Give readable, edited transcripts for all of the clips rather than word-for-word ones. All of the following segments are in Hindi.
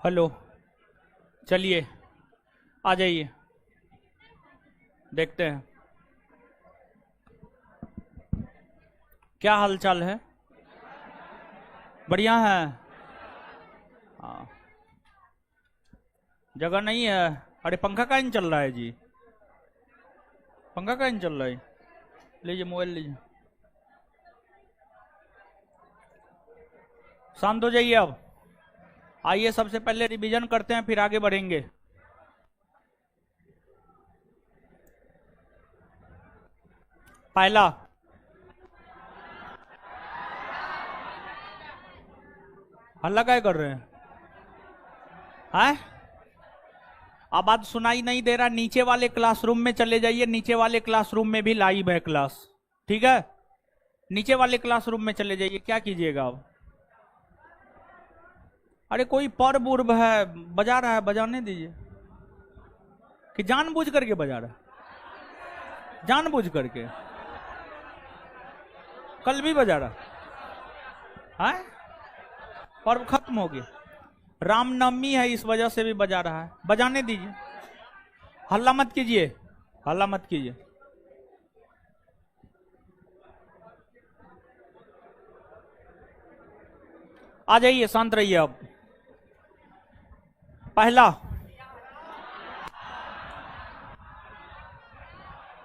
हेलो, चलिए आ जाइए, देखते हैं क्या हालचाल है। बढ़िया है। हाँ, जगह नहीं है। अरे पंखा का नहीं चल रहा है जी, पंखा का नहीं चल रहा है। लीजिए मोबाइल लीजिए, शांत हो जाइए। अब आइए, सबसे पहले रिवीजन करते हैं, फिर आगे बढ़ेंगे। पहला, हल्ला क्या कर रहे हैं? अब बात सुनाई नहीं दे रहा, नीचे वाले क्लासरूम में चले जाइए, नीचे वाले क्लासरूम में भी लाइव है क्लास, ठीक है? नीचे वाले क्लासरूम में चले जाइए। क्या कीजिएगा अब? अरे कोई पर्व उर्व है, बजा रहा है, बजाने दीजिए। कि जानबूझ करके बजा रहा है? जानबूझ करके कल भी बजा रहा है? पर्व खत्म हो गया, रामनवमी है, इस वजह से भी बजा रहा है। बजाने दीजिए, हल्ला मत कीजिए, हल्ला मत कीजिए। आ जाइए, शांत रहिए। अब पहला,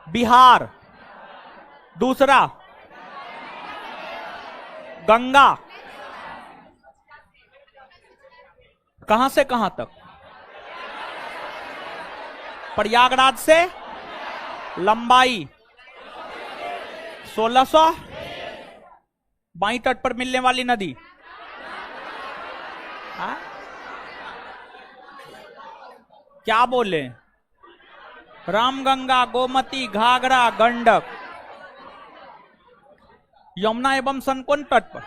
बिहार। दूसरा, गंगा। कहां से कहां तक? प्रयागराज से लंबाई 1600। बाई तट पर मिलने वाली नदी? हाँ? क्या बोले? रामगंगा, गोमती, घाघरा, गंडक। यमुना एवं सन कौन तट पर?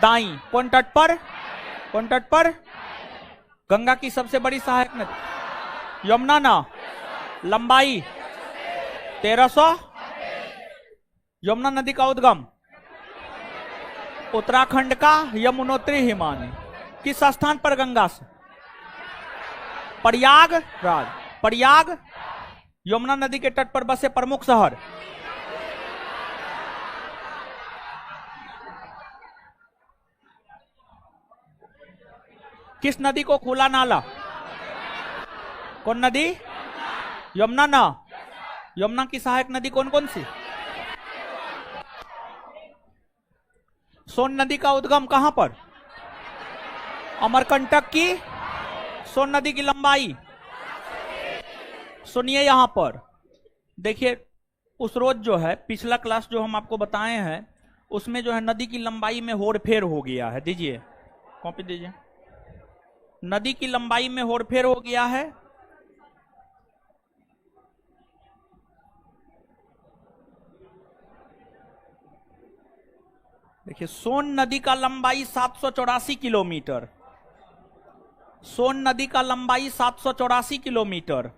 दाई। कौन तट पर? कौन तट पर? गंगा की सबसे बड़ी सहायक नदी यमुना ना। लंबाई 1300। यमुना नदी का उद्गम उत्तराखंड का यमुनोत्री हिमालय। किस स्थान पर गंगा से? प्रयागराज। प्रयाग यमुना नदी के तट पर बसे प्रमुख शहर? किस नदी को खुला नाला? कौन नदी? यमुना ना। यमुना की सहायक नदी कौन कौन सी? सोन नदी का उद्गम कहां पर? अमरकंटक की। सोन नदी की लंबाई सुनिए, यहां पर देखिए, उस रोज जो है, पिछला क्लास जो हम आपको बताए हैं, उसमें जो है नदी की लंबाई में होरफेर हो गया है। दीजिए कॉपी दीजिए। नदी की लंबाई में होरफेर हो गया है। देखिए, सोन नदी का लंबाई 784 किलोमीटर। सोन नदी का लंबाई 784 किलोमीटर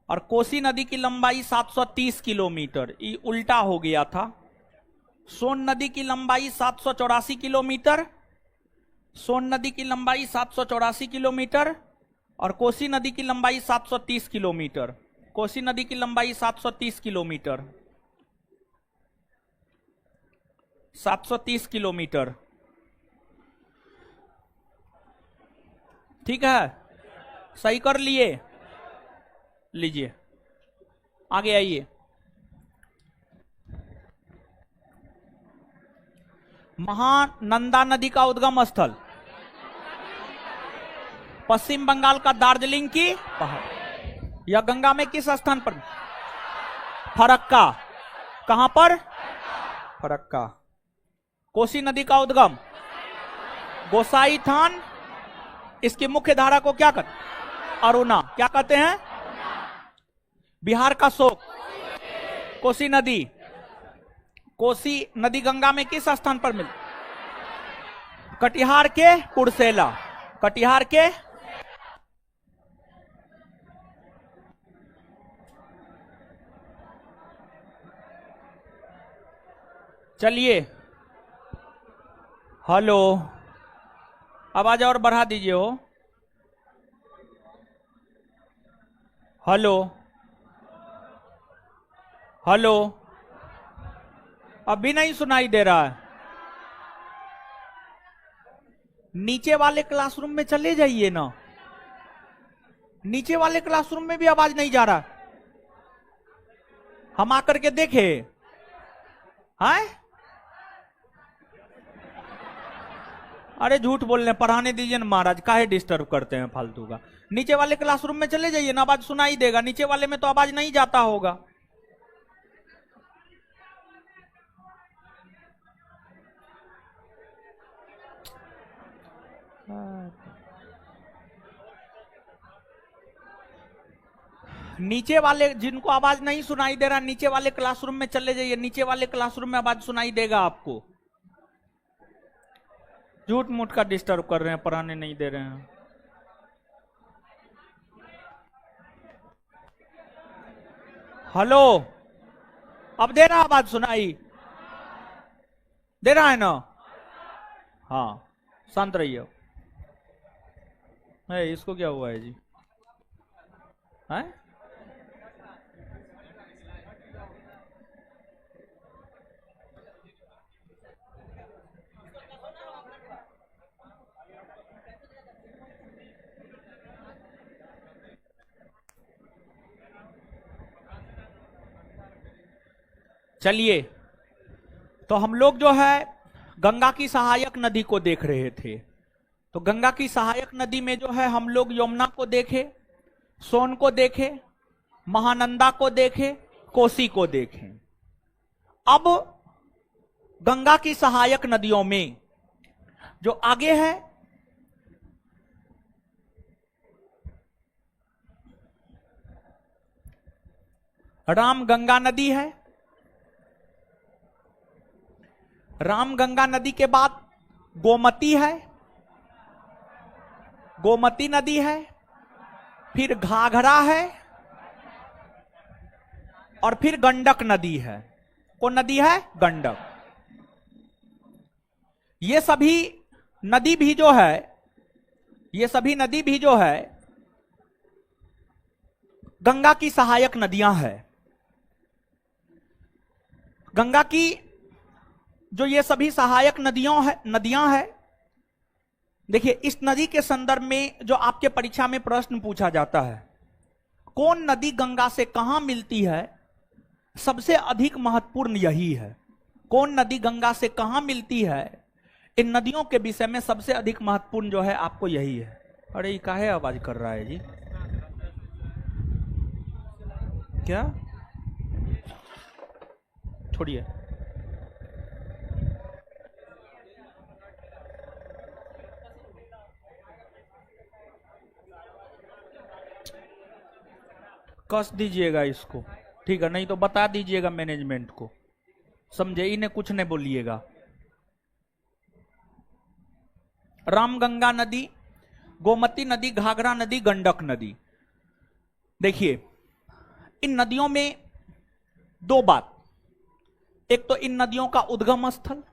और कोसी नदी की लंबाई 730 किलोमीटर। ये उल्टा हो गया था। सोन नदी की लंबाई 784 किलोमीटर, सोन नदी की लंबाई 784 किलोमीटर और कोसी नदी की लंबाई 730 किलोमीटर। कोसी नदी की लंबाई 730 किलोमीटर, 730 किलोमीटर, ठीक है? सही कर लिए? लीजिए, आगे आइए। महानंदा नदी का उद्गम स्थल? पश्चिम बंगाल का दार्जिलिंग की पहाड़। यह गंगा में किस स्थान पर? फरक्का। कहां पर? फरक्का। कोसी नदी का उद्गम? गोसाई थान। इसकी मुख्य धारा को क्या कहते? अरुणा। क्या कहते हैं? बिहार का शोक? कोसी नदी। कोसी नदी गंगा में किस स्थान पर मिल? कटिहार के कुर्सेला। कटिहार के चलिए, हेलो, आवाज और बढ़ा दीजिए हो। हेलो हेलो, अभी नहीं सुनाई दे रहा है। नीचे वाले क्लासरूम में चले जाइए ना, नीचे वाले क्लासरूम में भी आवाज नहीं जा रहा। हम आकर के देखे हैं। अरे झूठ बोलने, पढ़ाने दीजिए ना महाराज, काहे डिस्टर्ब करते हैं फालतू का। नीचे वाले क्लासरूम में चले जाइए ना, आवाज सुनाई देगा। नीचे वाले में तो आवाज नहीं जाता होगा। नीचे वाले जिनको आवाज नहीं सुनाई दे रहा, नीचे वाले क्लासरूम में चले जाइए। नीचे वाले क्लासरूम में आवाज सुनाई देगा आपको। झूठ मूठ का डिस्टर्ब कर रहे हैं, पढ़ाने नहीं दे रहे हैं। हेलो, अब दे रहा आवाज सुनाई दे रहा है ना? हाँ, शांत रहिए। इसको क्या हुआ है जी? है? चलिए, तो हम लोग जो है गंगा की सहायक नदी को देख रहे थे। तो गंगा की सहायक नदी में जो है हम लोग यमुना को देखे, सोन को देखे, महानंदा को देखे, कोसी को देखे। अब गंगा की सहायक नदियों में जो आगे है, रामगंगा नदी है। रामगंगा नदी के बाद गोमती है, गोमती नदी है, फिर घाघरा है और फिर गंडक नदी है। कौन नदी है? गंडक। ये सभी नदी भी जो है, ये सभी नदी भी जो है गंगा की सहायक नदियां हैं। गंगा की जो ये सभी सहायक नदियां हैं, देखिए इस नदी के संदर्भ में जो आपके परीक्षा में प्रश्न पूछा जाता है, कौन नदी गंगा से कहां मिलती है, सबसे अधिक महत्वपूर्ण यही है। कौन नदी गंगा से कहां मिलती है, इन नदियों के विषय में सबसे अधिक महत्वपूर्ण जो है आपको यही है। अरे ये काहे आवाज कर रहा है जी? क्या? छोड़िए। कस दीजिएगा इसको, ठीक है? नहीं तो बता दीजिएगा मैनेजमेंट को, समझे? इन्हें कुछ नहीं बोलिएगा। रामगंगा नदी, गोमती नदी, घाघरा नदी, गंडक नदी। देखिए इन नदियों में दो बात, एक तो इन नदियों का उद्गम स्थल,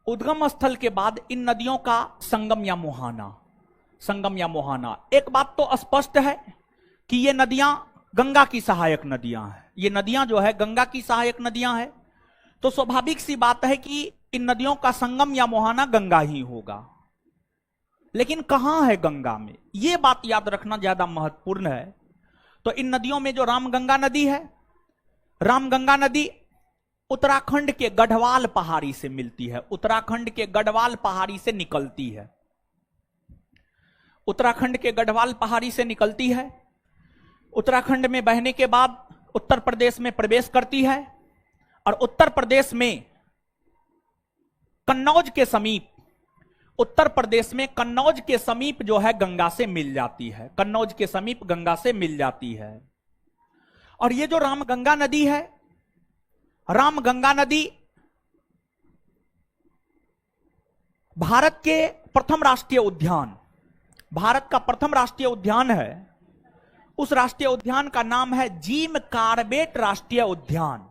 उद्गम स्थल के बाद इन नदियों का संगम या मुहाना, संगम या मुहाना। एक बात तो स्पष्ट है कि ये नदियां गंगा की सहायक नदियां हैं। ये नदियां जो है गंगा की सहायक नदियां हैं, तो स्वाभाविक सी बात है कि इन नदियों का संगम या मुहाना गंगा ही होगा। लेकिन कहां है गंगा में, यह बात याद रखना ज्यादा महत्वपूर्ण है। तो इन नदियों में जो रामगंगा नदी है, रामगंगा नदी उत्तराखंड के गढ़वाल पहाड़ी से मिलती है, उत्तराखंड के गढ़वाल पहाड़ी से निकलती है, उत्तराखंड के गढ़वाल पहाड़ी से निकलती है। उत्तराखंड में बहने के बाद उत्तर प्रदेश में प्रवेश करती है और उत्तर प्रदेश में कन्नौज के समीप, उत्तर प्रदेश में कन्नौज के समीप जो है गंगा से मिल जाती है, कन्नौज के समीप गंगा से मिल जाती है। और ये जो रामगंगा नदी है, रामगंगा नदी भारत के प्रथम राष्ट्रीय उद्यान, भारत का प्रथम राष्ट्रीय उद्यान है। उस राष्ट्रीय उद्यान का नाम है जिम कार्बेट राष्ट्रीय उद्यान।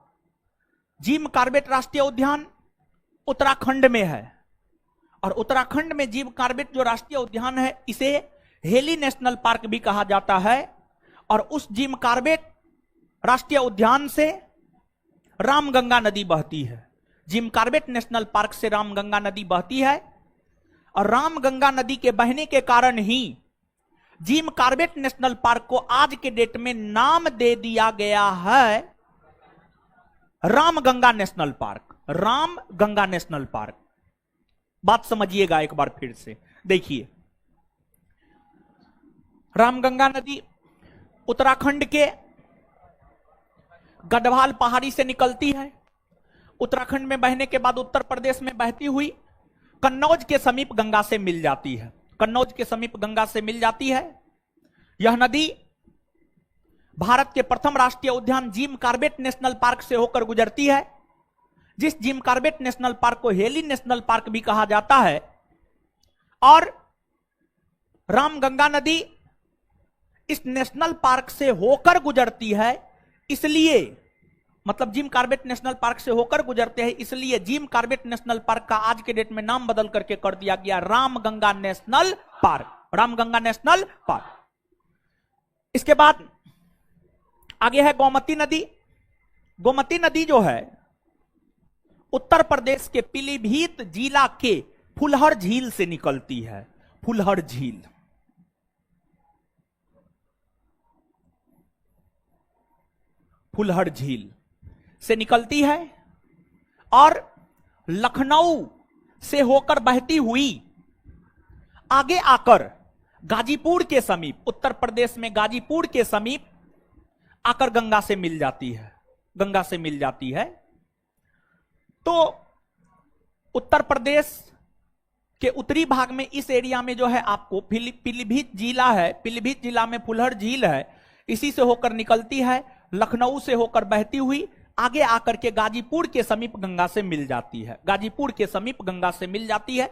जिम कार्बेट राष्ट्रीय उद्यान उत्तराखंड में है और उत्तराखंड में जिम कॉर्बेट जो राष्ट्रीय उद्यान है इसे हेली नेशनल पार्क भी कहा जाता है। और उस जिम कॉर्बेट राष्ट्रीय उद्यान से रामगंगा नदी बहती है। जिम कॉर्बेट नेशनल पार्क से रामगंगा नदी बहती है और रामगंगा नदी के बहने के कारण ही जिम कॉर्बेट नेशनल पार्क को आज के डेट में नाम दे दिया गया है Ramganga national park. Ramganga national park, बात समझिएगा एक बार फिर से। देखिए, रामगंगा नदी उत्तराखंड के गढ़वाल पहाड़ी से निकलती है। उत्तराखंड में बहने के बाद उत्तर प्रदेश में बहती हुई कन्नौज के समीप गंगा से मिल जाती है। कन्नौज के समीप गंगा से मिल जाती है। यह नदी भारत के प्रथम राष्ट्रीय उद्यान जिम कॉर्बेट नेशनल पार्क से होकर गुजरती है, जिस जिम कॉर्बेट नेशनल पार्क को हेली नेशनल पार्क भी कहा जाता है। और रामगंगा नदी इस नेशनल पार्क से होकर गुजरती है, इसलिए मतलब जिम कॉर्बेट नेशनल पार्क से होकर गुजरते हैं, इसलिए जिम कॉर्बेट नेशनल पार्क का आज के डेट में नाम बदल करके कर दिया गया Ramganga national park. Ramganga national park. इसके बाद आगे है गोमती नदी। गोमती नदी जो है उत्तर प्रदेश के पीलीभीत जिला के फुलहर झील से निकलती है। फुलहर झील, फुलहर झील से निकलती है और लखनऊ से होकर बहती हुई आगे आकर गाजीपुर के समीप, उत्तर प्रदेश में गाजीपुर के समीप आकर गंगा से मिल जाती है। गंगा से मिल जाती है। तो उत्तर प्रदेश के उत्तरी भाग में इस एरिया में जो है आपको पीलीभीत जिला है। पीलीभीत जिला में फुलहर झील है, इसी से होकर निकलती है, लखनऊ से होकर बहती हुई आगे आकर के गाजीपुर के समीप गंगा से मिल जाती है। गाजीपुर के समीप गंगा से मिल जाती है।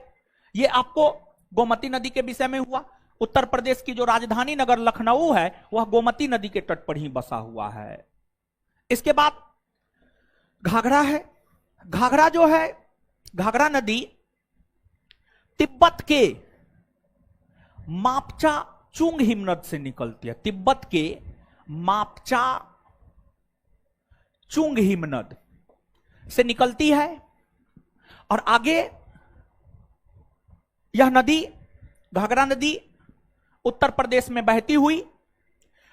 यह आपको गोमती नदी के विषय में हुआ। उत्तर प्रदेश की जो राजधानी नगर लखनऊ है वह गोमती नदी के तट पर ही बसा हुआ है। इसके बाद घाघरा है। घाघरा जो है, घाघरा नदी तिब्बत के मापचा चुंग हिमनद से निकलती है। तिब्बत के मापचा चुंग हिमनद से निकलती है और आगे यह नदी, घाघरा नदी उत्तर प्रदेश में बहती हुई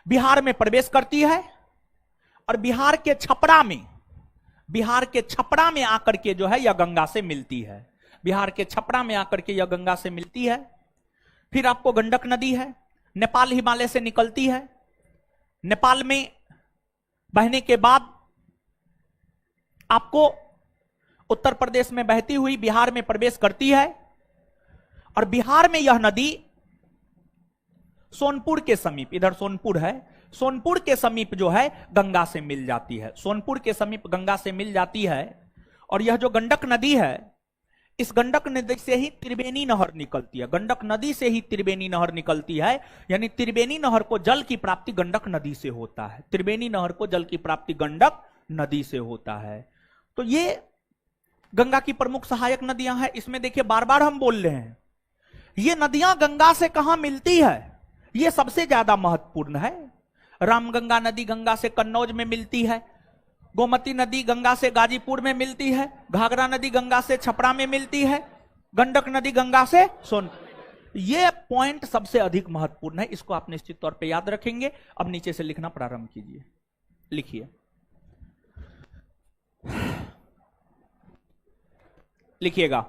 बिहार में प्रवेश करती है और बिहार के छपरा में आकर के जो है यह गंगा से मिलती है। बिहार के छपरा में आकर के यह गंगा से मिलती है। फिर आपको गंडक नदी है, नेपाल हिमालय से निकलती है। नेपाल में बहने के बाद आपको उत्तर प्रदेश में बहती हुई बिहार में प्रवेश करती है और बिहार में यह नदी सोनपुर के समीप, इधर सोनपुर है, सोनपुर के समीप जो है गंगा से मिल जाती है। सोनपुर के समीप गंगा से मिल जाती है। और यह जो गंडक नदी है, इस गंडक नदी से ही त्रिवेणी नहर निकलती है। गंडक नदी से ही त्रिवेणी नहर निकलती है, यानी त्रिवेणी नहर को जल की प्राप्ति गंडक नदी से होता है। त्रिवेणी नहर को जल की प्राप्ति गंडक नदी से होता है। तो ये गंगा की प्रमुख सहायक नदियां हैं। इसमें देखिए बार बार हम बोल रहे हैं, ये नदियां गंगा से कहां मिलती है, ये सबसे ज्यादा महत्वपूर्ण है। रामगंगा नदी गंगा से कन्नौज में मिलती है, गोमती नदी गंगा से गाजीपुर में मिलती है, घाघरा नदी गंगा से छपरा में मिलती है, गंडक नदी गंगा से सोनपुर। ये पॉइंट सबसे अधिक महत्वपूर्ण है, इसको आप निश्चित तौर पे याद रखेंगे। अब नीचे से लिखना प्रारंभ कीजिए। लिखिए, लिखिएगा।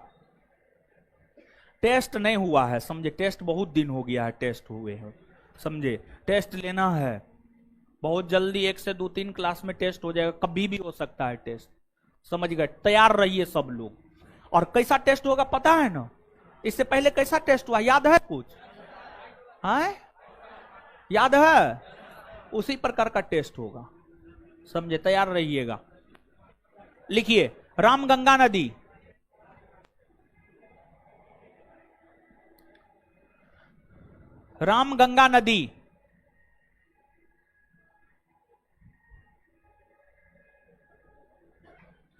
टेस्ट नहीं हुआ है, समझे, टेस्ट बहुत दिन हो गया है टेस्ट हुए हैं, समझे, टेस्ट लेना है बहुत जल्दी। 1 से 2-3 क्लास में टेस्ट हो जाएगा, कभी भी हो सकता है टेस्ट, समझ गए। तैयार रहिए सब लोग। और कैसा टेस्ट होगा पता है ना, इससे पहले कैसा टेस्ट हुआ याद है कुछ? है याद है? उसी प्रकार का टेस्ट होगा, समझे, तैयार रहिएगा। लिखिए, रामगंगा नदी रामगंगा नदी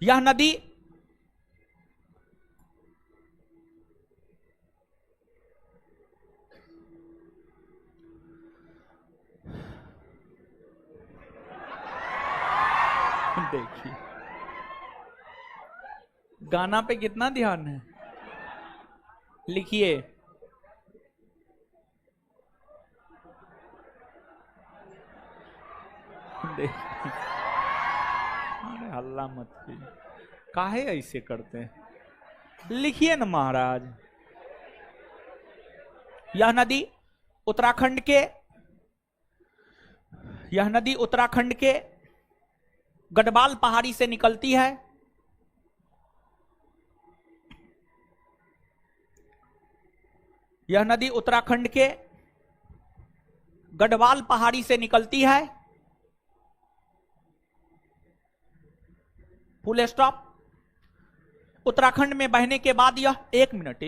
यह नदी देखिए गाना पे कितना ध्यान है। लिखिए देखिए, अरे हल्ला मत कीजिए, काहे ऐसे करते हैं। लिखिए ना महाराज। यह नदी उत्तराखंड के गढ़वाल पहाड़ी से निकलती है। यह नदी उत्तराखंड के गढ़वाल पहाड़ी से निकलती है। Full stop. उत्तराखंड में बहने के बाद यह एक मिनट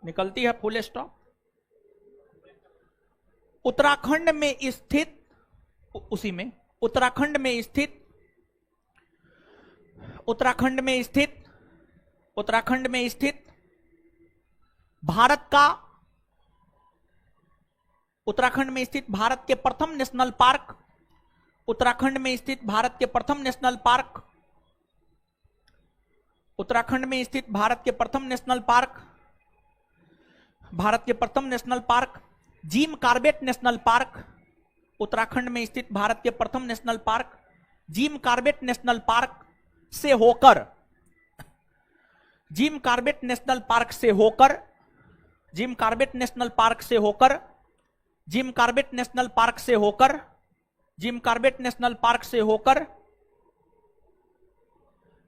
निकलती है। Full stop. उत्तराखंड में स्थित भारत के प्रथम नेशनल पार्क, उत्तराखंड में स्थित भारत के प्रथम national park Jim Corbett national park. Uttarakhand में स्थित भारत के प्रथम national park Jim Corbett national park से होकर जिम कॉर्बेट नेशनल पार्क से होकर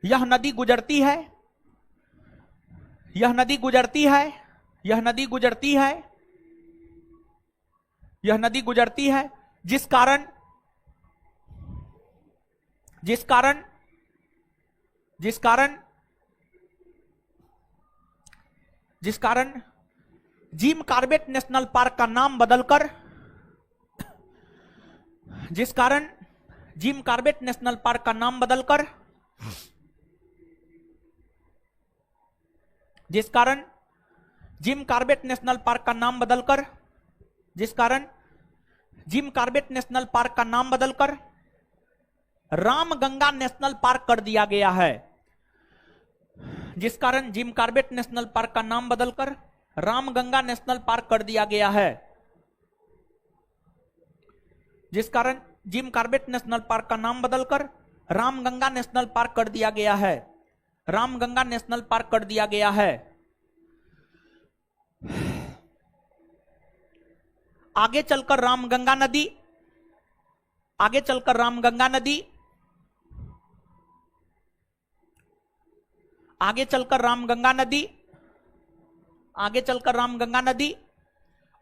यह नदी गुजरती है जिस कारण जिम कॉर्बेट नेशनल पार्क का नाम बदलकर रामगंगा नेशनल पार्क कर दिया गया है। रामगंगा नेशनल पार्क कर दिया गया है। जिस कारण जिम कॉर्बेट नेशनल पार्क का नाम बदलकर रामगंगा नेशनल पार्क कर दिया गया है। रामगंगा नेशनल पार्क कर दिया गया है। आगे चलकर रामगंगा नदी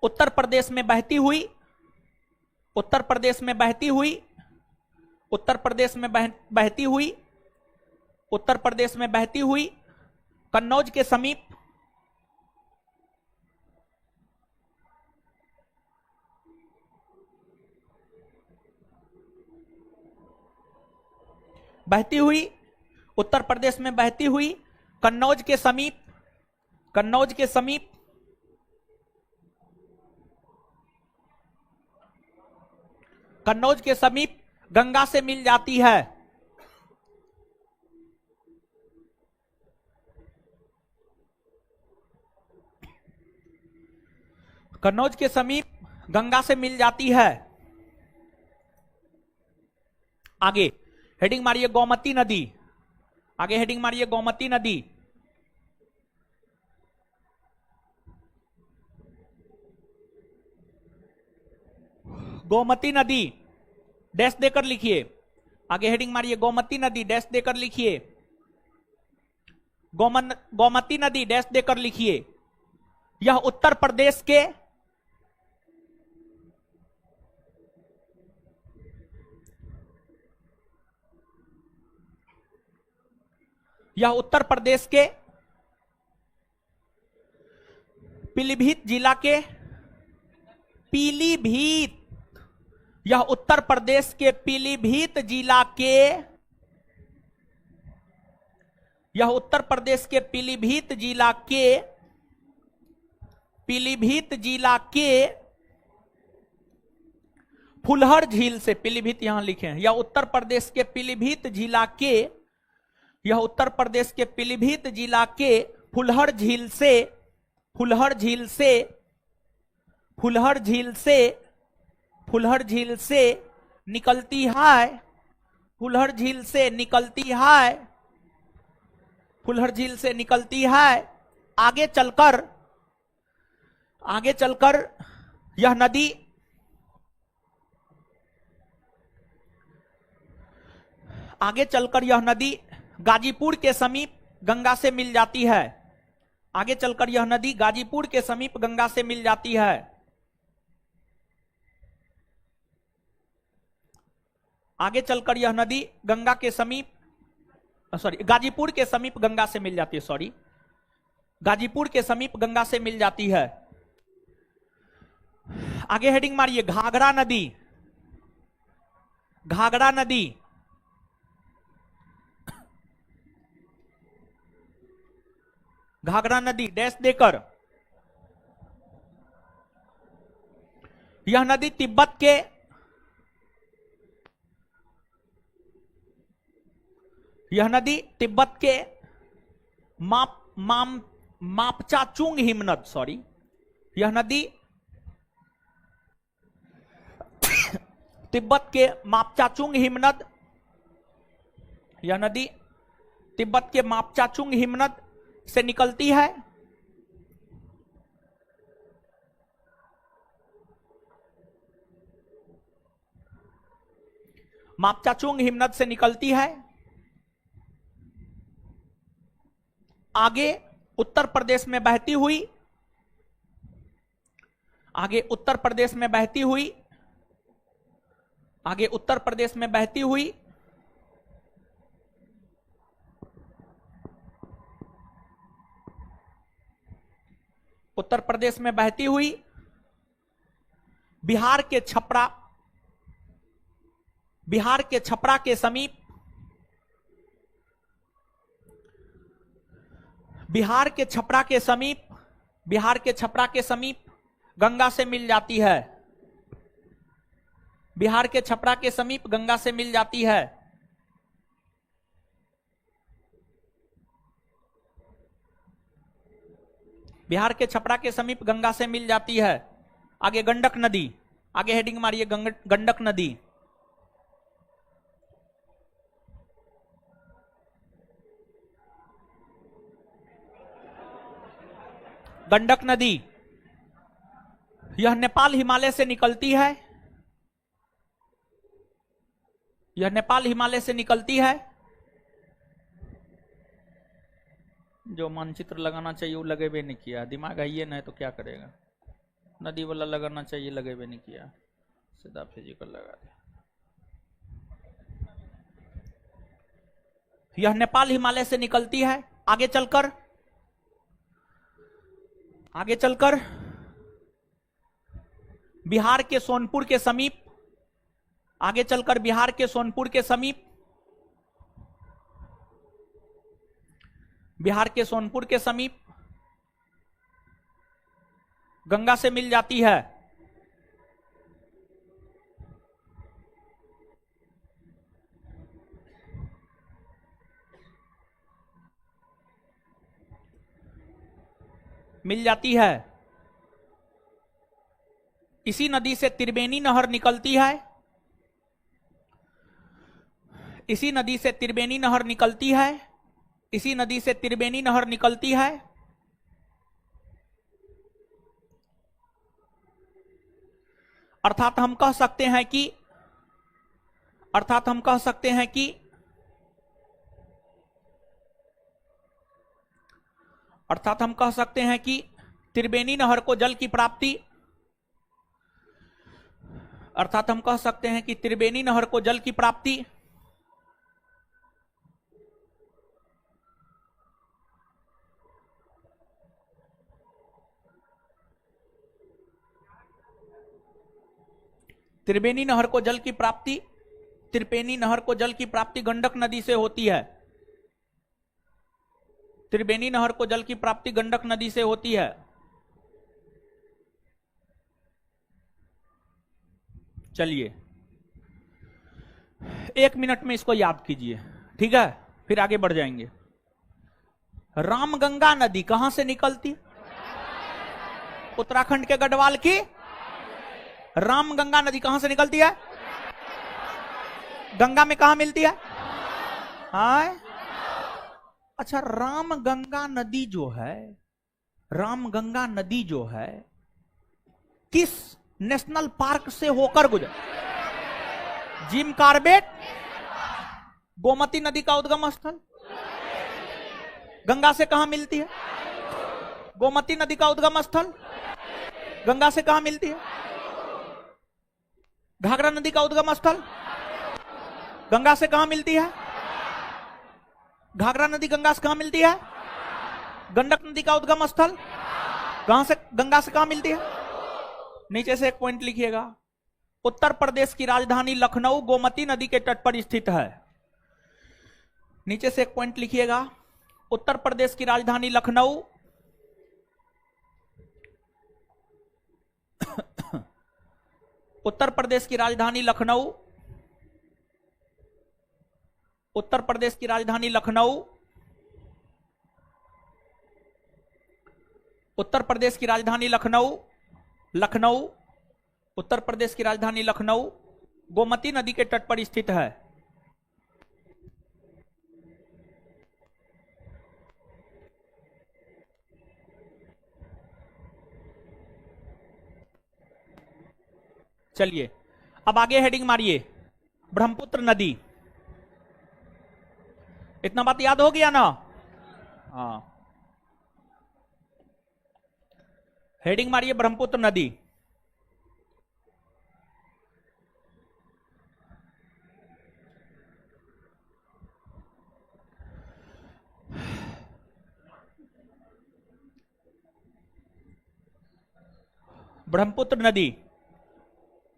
उत्तर प्रदेश में बहती हुई कन्नौज के समीप कन्नौज के समीप गंगा से मिल जाती है। कन्नौज के समीप गंगा से मिल जाती है। आगे हेडिंग मारिए गोमती नदी। गोमती नदी डैश देकर लिखिए। आगे हेडिंग मारिए गोमती नदी डैश देकर लिखिए। गोमती नदी डैश देकर लिखिए। यह उत्तर प्रदेश के पीलीभीत जिला के यह उत्तर प्रदेश के पीलीभीत जिला के फुलहर झील से, पीलीभीत यहां लिखे हैं, यह उत्तर प्रदेश के पीलीभीत जिला के, यह उत्तर प्रदेश के पीलीभीत जिला के फुलहर झील से, फुलहर झील से, फुलहर झील से, फुलहर झील से निकलती है, फुलहर झील से निकलती है, फुलहर झील से निकलती है। आगे चलकर, आगे चलकर यह नदी, आगे चलकर यह नदी गाजीपुर के समीप गंगा से मिल जाती है। आगे चलकर यह नदी गाजीपुर के समीप गंगा से मिल जाती है। आगे चलकर यह नदी गंगा के समीप, सॉरी, गाजीपुर के समीप गंगा से मिल जाती है, सॉरी, गाजीपुर के समीप गंगा से मिल जाती है। आगे हेडिंग मारिए, घाघरा नदी, घाघरा नदी, घाघरा नदी डैश देकर, यह नदी तिब्बत के, यह नदी तिब्बत के मापचाचुंग हिमनद, सॉरी, यह नदी तिब्बत के मापचाचुंग हिमनद, यह नदी तिब्बत के मापचाचुंग हिमनद से निकलती है। मापचाचुंग हिमनद से निकलती है। आगे उत्तर प्रदेश में बहती हुई, आगे उत्तर प्रदेश में बहती हुई, आगे उत्तर प्रदेश में बहती हुई उत्तर प्रदेश में बहती हुई बिहार के छपरा, बिहार के छपरा के समीप, बिहार के छपरा के समीप, बिहार के छपरा के समीप गंगा से मिल जाती है। बिहार के छपरा के समीप गंगा से मिल जाती है। बिहार के छपरा के समीप गंगा से मिल जाती है। आगे गंडक नदी, आगे हेडिंग मारिए, गंडक नदी, गंडक नदी, यह नेपाल हिमालय से निकलती है, यह नेपाल हिमालय से निकलती है। जो मानचित्र लगाना चाहिए वो लगेबे नहीं किया, दिमाग है ये नहीं तो क्या करेगा, नदी वाला लगाना चाहिए, लगेबे नहीं किया, सीधा फिजिकल लगा दिया। यह नेपाल हिमालय से निकलती है। आगे चलकर, आगे चलकर बिहार के सोनपुर के समीप, आगे चलकर बिहार के सोनपुर के समीप, बिहार के सोनपुर के समीप गंगा से मिल जाती है। मिल जाती है। इसी नदी से त्रिवेणी नहर निकलती है, इसी नदी से त्रिवेणी नहर निकलती है, इसी नदी से त्रिवेणी नहर निकलती है। अर्थात हम कह सकते हैं कि, अर्थात हम कह सकते हैं कि, अर्थात हम कह सकते हैं कि त्रिवेणी नहर को जल की प्राप्ति, अर्थात हम कह सकते हैं कि त्रिवेणी नहर को जल की प्राप्ति त्रिवेणी नहर को जल की प्राप्ति, त्रिवेणी नहर को जल की प्राप्ति गंडक नदी से होती है। त्रिवेणी नहर को जल की प्राप्ति गंडक नदी से होती है। चलिए 1 मिनट में इसको याद कीजिए, ठीक है, फिर आगे बढ़ जाएंगे। रामगंगा नदी कहां से निकलती? उत्तराखंड के गढ़वाल की रामगंगा नदी कहां से निकलती है? गंगा में कहां मिलती है? हाँ, अच्छा, रामगंगा नदी जो है, रामगंगा नदी जो है किस नेशनल पार्क से होकर गुजर? जिम कार्बेट, गोमती नदी का उद्गम स्थल। गंगा से कहां मिलती है? गोमती नदी का उद्गम स्थल गंगा से कहां मिलती है? घाघरा नदी का उद्गम स्थल गंगा से कहां मिलती है? घाघरा नदी गंगा से कहां मिलती है? गंडक नदी का उद्गम स्थल कहां से, गंगा से कहां मिलती है? नीचे से एक पॉइंट लिखिएगा। उत्तर प्रदेश की राजधानी लखनऊ गोमती नदी के तट पर स्थित है। नीचे से एक पॉइंट लिखिएगा। उत्तर प्रदेश की राजधानी लखनऊ उत्तर प्रदेश की राजधानी लखनऊ, उत्तर प्रदेश की राजधानी लखनऊ, उत्तर प्रदेश की राजधानी लखनऊ, लखनऊ, उत्तर प्रदेश की राजधानी लखनऊ गोमती नदी के तट पर स्थित है। चलिए अब आगे हेडिंग मारिए, ब्रह्मपुत्र नदी। इतना बात याद हो गया ना? हाँ, हेडिंग मारिए ब्रह्मपुत्र नदी। ब्रह्मपुत्र नदी,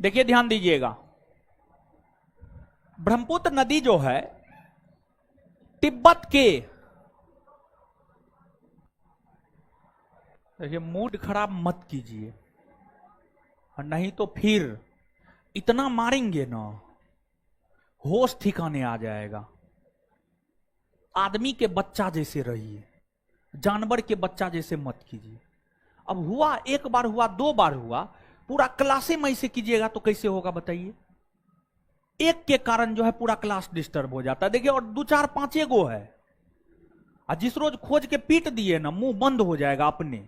देखिए ध्यान दीजिएगा, ब्रह्मपुत्र नदी जो है तिब्बत के, देखिए मूड खराब मत कीजिए, नहीं तो फिर इतना मारेंगे ना होश ठिकाने आ जाएगा। आदमी के बच्चा जैसे रहिए, जानवर के बच्चा जैसे मत कीजिए। अब हुआ, एक बार हुआ, 2 बार हुआ, पूरा क्लासे में ऐसे कीजिएगा तो कैसे होगा बताइए? एक के कारण जो है पूरा क्लास डिस्टर्ब हो जाता है। देखिए, और 2 4 5 गो है, और जिस रोज खोज के पीट दिए ना, मुंह बंद हो जाएगा अपने।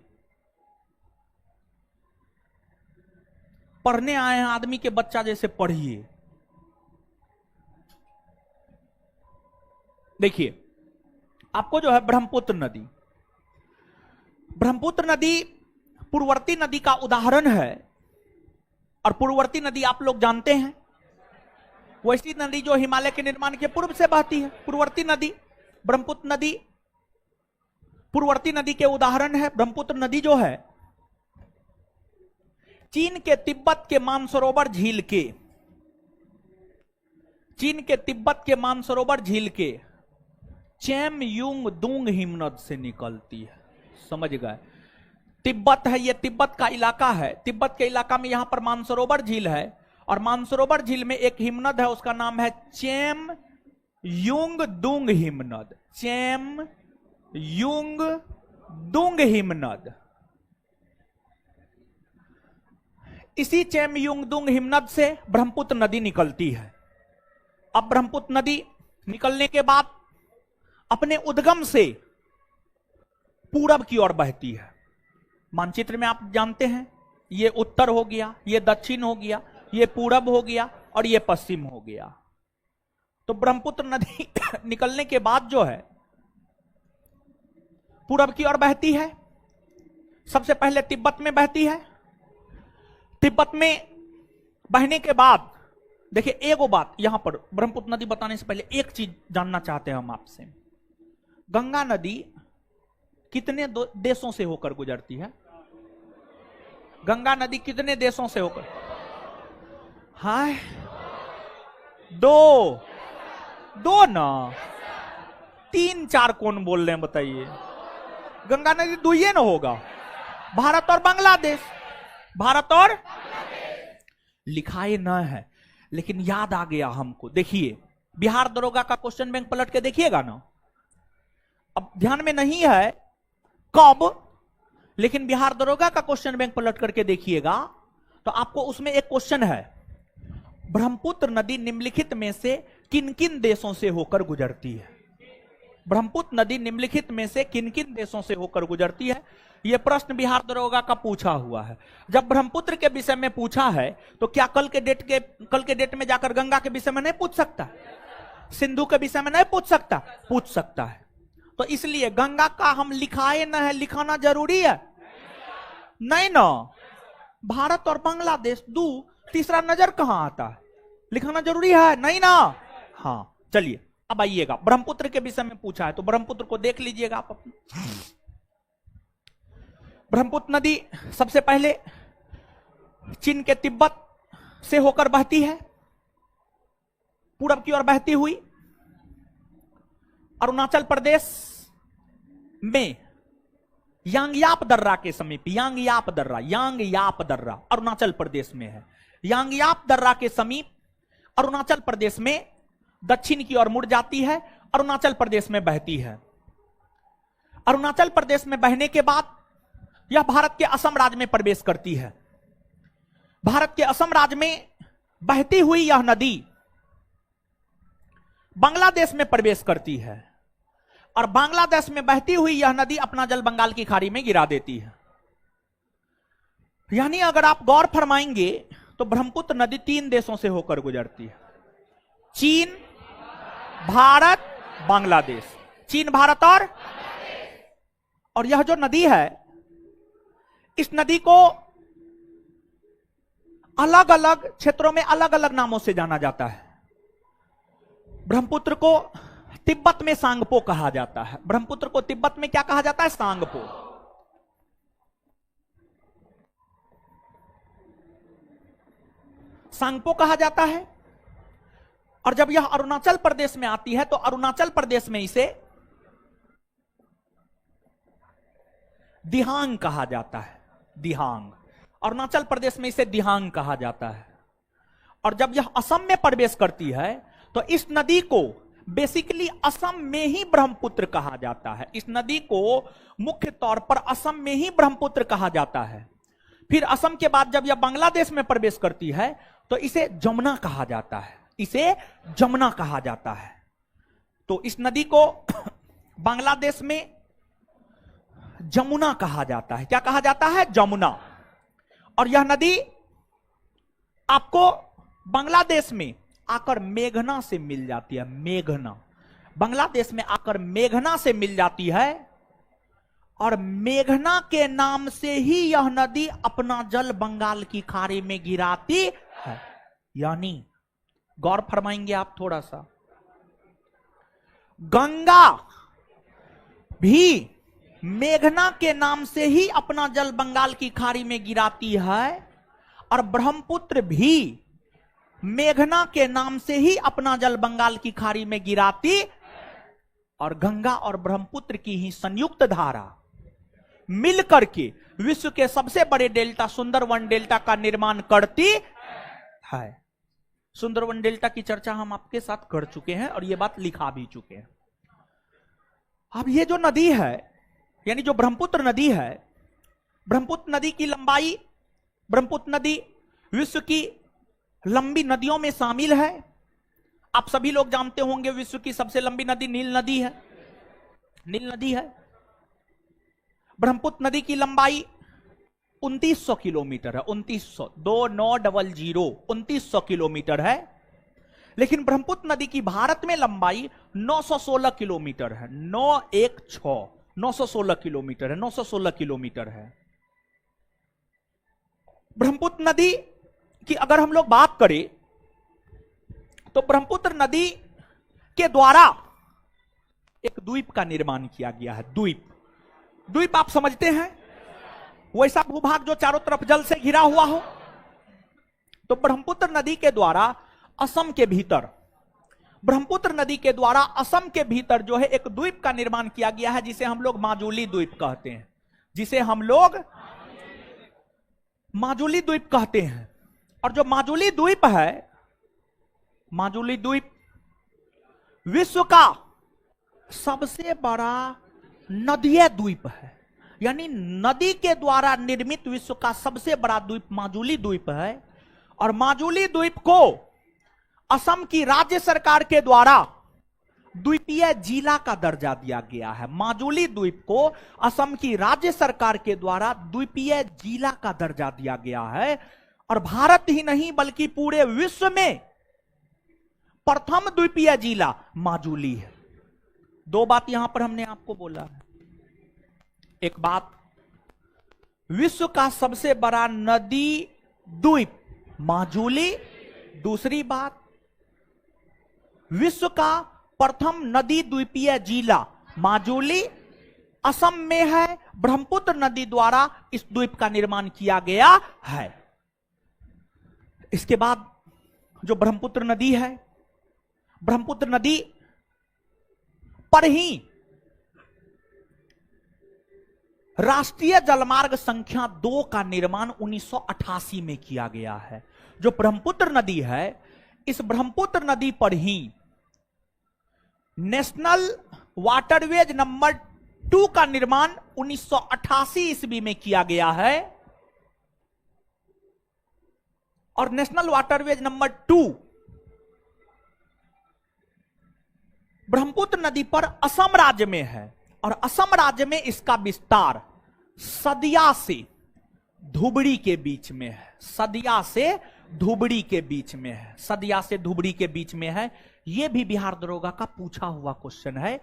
पढ़ने आए हैं आदमी के बच्चा जैसे पढ़िए। देखिए आपको जो है ब्रह्मपुत्र नदी, ब्रह्मपुत्र नदी पूर्ववर्ती नदी का उदाहरण है, और पूर्ववर्ती नदी आप लोग जानते हैं, वैसी नदी जो हिमालय के निर्माण के पूर्व से बहती है। पूर्ववर्ती नदी, ब्रह्मपुत्र नदी पूर्ववर्ती नदी के उदाहरण है। ब्रह्मपुत्र नदी जो है चीन के तिब्बत के मानसरोवर झील के, चीन के तिब्बत के मानसरोवर झील के चैम युंग दुंग हिमनद से निकलती है। समझ गए? तिब्बत है, ये तिब्बत का इलाका है। तिब्बत के इलाका में यहां पर मानसरोवर झील है, और मानसरोवर झील में एक हिमनद है, उसका नाम है चैम युंग दुंग हिमनद। चैम युंग दुंग हिमनद। इसी चैम युंग दुंग हिमनद से ब्रह्मपुत्र नदी निकलती है। अब ब्रह्मपुत्र नदी निकलने के बाद अपने उद्गम से पूरब की ओर बहती है। मानचित्र में आप जानते हैं, ये उत्तर हो गया, ये दक्षिण हो गया, ये पूरब हो गया, और ये पश्चिम हो गया। तो ब्रह्मपुत्र नदी निकलने के बाद जो है पूरब की ओर बहती है। सबसे पहले तिब्बत में बहती है। तिब्बत में बहने के बाद देखिए, एगो बात यहां पर ब्रह्मपुत्र नदी बताने से पहले एक चीज जानना चाहते हैं हम आपसे। गंगा नदी कितने देशों से होकर गुजरती है? गंगा नदी कितने देशों से होकर? हाय, 2 ना, 3 4 कौन बोल रहे हैं बताइए? गंगा नदी 2 ना होगा, भारत और बांग्लादेश। भारत और लिखाए न है, लेकिन याद आ गया हमको। देखिए बिहार दरोगा का क्वेश्चन बैंक पलट के देखिएगा ना, अब ध्यान में नहीं है कब, लेकिन बिहार दरोगा का क्वेश्चन बैंक पलट करके देखिएगा तो आपको उसमें एक क्वेश्चन है, ब्रह्मपुत्र नदी निम्नलिखित में से किन किन देशों से होकर गुजरती है। ब्रह्मपुत्र नदी निम्नलिखित में से किन किन देशों से होकर गुजरती है, यह प्रश्न बिहार दरोगा का पूछा हुआ है। जब ब्रह्मपुत्र के विषय में पूछा है तो क्या कल के डेट में जाकर गंगा के विषय में नहीं पूछ सकता, सिंधु के विषय में नहीं पूछ सकता, पूछ सकता है। तो इसलिए गंगा का हम लिखाए न है, लिखाना जरूरी है नहीं ना। भारत और बांग्लादेश दो, तीसरा नजर कहां आता है, लिखाना जरूरी है नहीं ना। हाँ चलिए अब आइएगा, ब्रह्मपुत्र के विषय में पूछा है तो ब्रह्मपुत्र को देख लीजिएगा आप अपने। ब्रह्मपुत्र नदी सबसे पहले चीन के तिब्बत से होकर बहती है, पूरब की ओर बहती हुई अरुणाचल प्रदेश में यांगयाप दर्रा के समीप, यांगयाप दर्रा अरुणाचल प्रदेश में है। यांगयाप दर्रा के समीप अरुणाचल प्रदेश में दक्षिण की ओर मुड़ जाती है, अरुणाचल प्रदेश में बहती है। अरुणाचल प्रदेश में बहने के बाद यह भारत के असम राज्य में प्रवेश करती है। भारत के असम राज्य में बहती हुई यह नदी बांग्लादेश में प्रवेश करती है और बांग्लादेश में बहती हुई यह नदी अपना जल बंगाल की खाड़ी में गिरा देती है। यानी अगर आप गौर फरमाएंगे तो ब्रह्मपुत्र नदी 3 देशों से होकर गुजरती है, चीन, भारत, बांग्लादेश। चीन, भारत और यह जो नदी है, इस नदी को अलग अलग क्षेत्रों में अलग अलग नामों से जाना जाता है। ब्रह्मपुत्र को तिब्बत में सांगपो कहा जाता है। ब्रह्मपुत्र को तिब्बत में क्या कहा जाता है, सांगपो। सांगपो कहा जाता है। और जब यह अरुणाचल प्रदेश में आती है तो अरुणाचल प्रदेश में इसे दिहांग कहा जाता है, दिहांग। अरुणाचल प्रदेश में इसे दिहांग कहा जाता है। और जब यह असम में प्रवेश करती है तो इस नदी को बेसिकली असम में ही ब्रह्मपुत्र कहा जाता है। इस नदी को मुख्य तौर पर असम में ही ब्रह्मपुत्र कहा जाता है। फिर असम के बाद जब यह बांग्लादेश में प्रवेश करती है तो इसे जमुना कहा जाता है, इसे जमुना कहा जाता है। तो इस नदी को बांग्लादेश में जमुना कहा जाता है। क्या कहा जाता है, जमुना। और यह नदी आपको बांग्लादेश में आकर मेघना से मिल जाती है, मेघना। बांग्लादेश में आकर मेघना से मिल जाती है और मेघना के नाम से ही यह नदी अपना जल बंगाल की खाड़ी में गिराती है। यानी गौर फरमाएंगे आप थोड़ा सा, गंगा भी मेघना के नाम से ही अपना जल बंगाल की खाड़ी में गिराती है और ब्रह्मपुत्र भी मेघना के नाम से ही अपना जल बंगाल की खाड़ी में गिराती, और गंगा और ब्रह्मपुत्र की ही संयुक्त धारा मिलकर के विश्व के सबसे बड़े डेल्टा सुंदरवन डेल्टा का निर्माण करती है। सुंदरवन डेल्टा की चर्चा हम आपके साथ कर चुके हैं और यह बात लिखा भी चुके हैं। अब ये जो नदी है, यानी जो ब्रह्मपुत्र नदी है, ब्रह्मपुत्र नदी की लंबाई, ब्रह्मपुत्र नदी विश्व की लंबी नदियों में शामिल है। आप सभी लोग जानते होंगे विश्व की सबसे लंबी नदी नील नदी है, नील नदी है। ब्रह्मपुत्र नदी की लंबाई 2900 किलोमीटर है, 2900 किलोमीटर है। लेकिन ब्रह्मपुत्र नदी की भारत में लंबाई 916 किलोमीटर है, 916 किलोमीटर है, 916 किलोमीटर है। ब्रह्मपुत्र नदी की अगर हम लोग बात करें तो ब्रह्मपुत्र नदी के द्वारा एक द्वीप का निर्माण किया गया है। द्वीप, द्वीप आप समझते हैं, वैसा भूभाग जो चारों तरफ जल से घिरा हुआ हो। तो ब्रह्मपुत्र नदी के द्वारा असम के भीतर, ब्रह्मपुत्र नदी के द्वारा असम के भीतर जो है एक द्वीप का निर्माण किया गया है, जिसे हम लोग माजुली द्वीप कहते हैं, जिसे हम लोग माजुली द्वीप कहते हैं। और जो माजुली द्वीप है, माजुली द्वीप विश्व का सबसे बड़ा नदीय द्वीप है, यानी नदी के द्वारा निर्मित विश्व का सबसे बड़ा द्वीप माजुली द्वीप है। और माजुली द्वीप को असम की राज्य सरकार के द्वारा द्वीपीय जिला का दर्जा दिया गया है। माजुली द्वीप को असम की राज्य सरकार के द्वारा द्वीपीय जिला का दर्जा दिया गया है। और भारत ही नहीं बल्कि पूरे विश्व में प्रथम द्वीपीय जिला माजुली है। दो बात यहां पर हमने आपको बोला है। एक बात, विश्व का सबसे बड़ा नदी द्वीप माजुली। दूसरी बात, विश्व का प्रथम नदी द्वीपीय जिला माजुली असम में है। ब्रह्मपुत्र नदी द्वारा इस द्वीप का निर्माण किया गया है। इसके बाद जो ब्रह्मपुत्र नदी है, ब्रह्मपुत्र नदी पर ही राष्ट्रीय जलमार्ग संख्या 2 का निर्माण 1988 में किया गया है। जो ब्रह्मपुत्र नदी है, इस ब्रह्मपुत्र नदी पर ही नेशनल वाटरवेज नंबर 2 का निर्माण 1988 ईस्वी में किया गया है। और नेशनल वाटरवेज नंबर 2 ब्रह्मपुत्र नदी पर असम राज्य में है। और असम राज्य में इसका विस्तार सदिया से धुबरी के बीच में है। सदिया से धुबरी के बीच में है। सदिया से धुबरी के बीच में है। यह भी बिहार दरोगा का पूछा हुआ क्वेश्चन है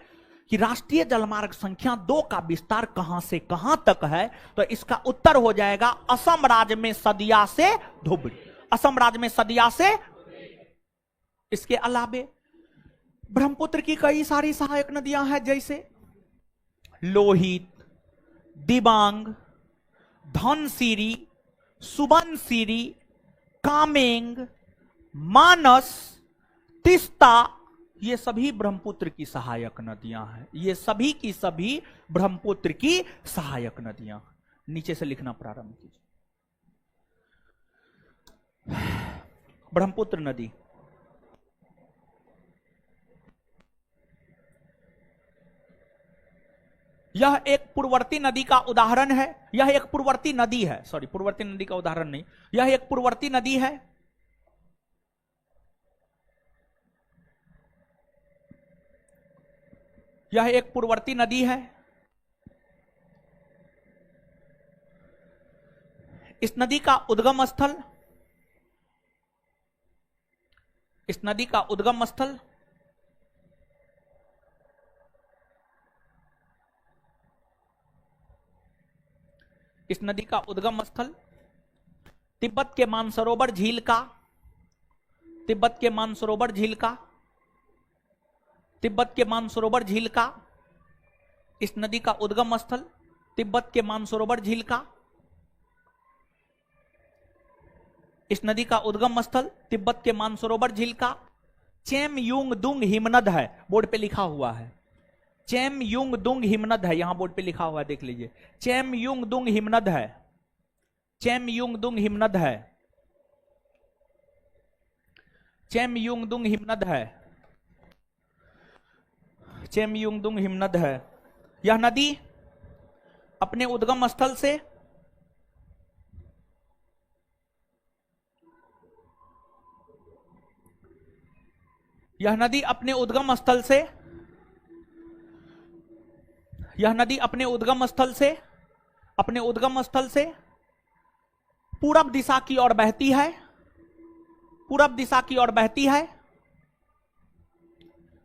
कि राष्ट्रीय जलमार्ग संख्या 2 का विस्तार कहां से कहां तक है। तो इसका उत्तर हो जाएगा असम राज्य में सदिया से धुबरी। असम राज्य में सदिया से। इसके अलावे ब्रह्मपुत्र की कई सारी सहायक नदियां हैं, जैसे लोहित, दिबांग, धनसिरी, सुबनसिरी, कामेंग, मानस, तिस्ता। ये सभी ब्रह्मपुत्र की सहायक नदियां हैं। ये सभी की सभी ब्रह्मपुत्र की सहायक नदियां। नीचे से लिखना प्रारंभ कीजिए। ब्रह्मपुत्र नदी यह एक पूर्ववर्ती नदी का उदाहरण है। यह एक पूर्ववर्ती नदी है, सॉरी, पूर्ववर्ती नदी का उदाहरण नहीं, यह एक पूर्ववर्ती नदी है। यह एक पूर्ववर्ती नदी है। इस नदी का उद्गम स्थल, इस नदी का उद्गम स्थल इस नदी का उद्गम स्थल तिब्बत के मानसरोवर झील का, तिब्बत के मानसरोवर झील का, तिब्बत के मानसरोवर झील का। इस नदी का उद्गम स्थल तिब्बत के मानसरोवर झील का। इस नदी का उद्गम स्थल तिब्बत के मानसरोवर झील का। चेम युंग दुंग हिमनद है, बोर्ड पे लिखा हुआ है। चेम युंग दुंग हिमनद है, यहां बोर्ड पे लिखा हुआ है, देख लीजिए। चेम युंग दुंग हिमनद है। चेम युंग दुंग हिमनद है। चेम युंग दुंग हिमनद है। चेम युंग दुंग हिमनद है। यह नदी अपने उद्गम स्थल से यह नदी अपने उद्गम स्थल से यह नदी अपने उद्गम स्थल से अपने उद्गम स्थल से पूरब दिशा की ओर बहती है। पूरब दिशा की ओर बहती है।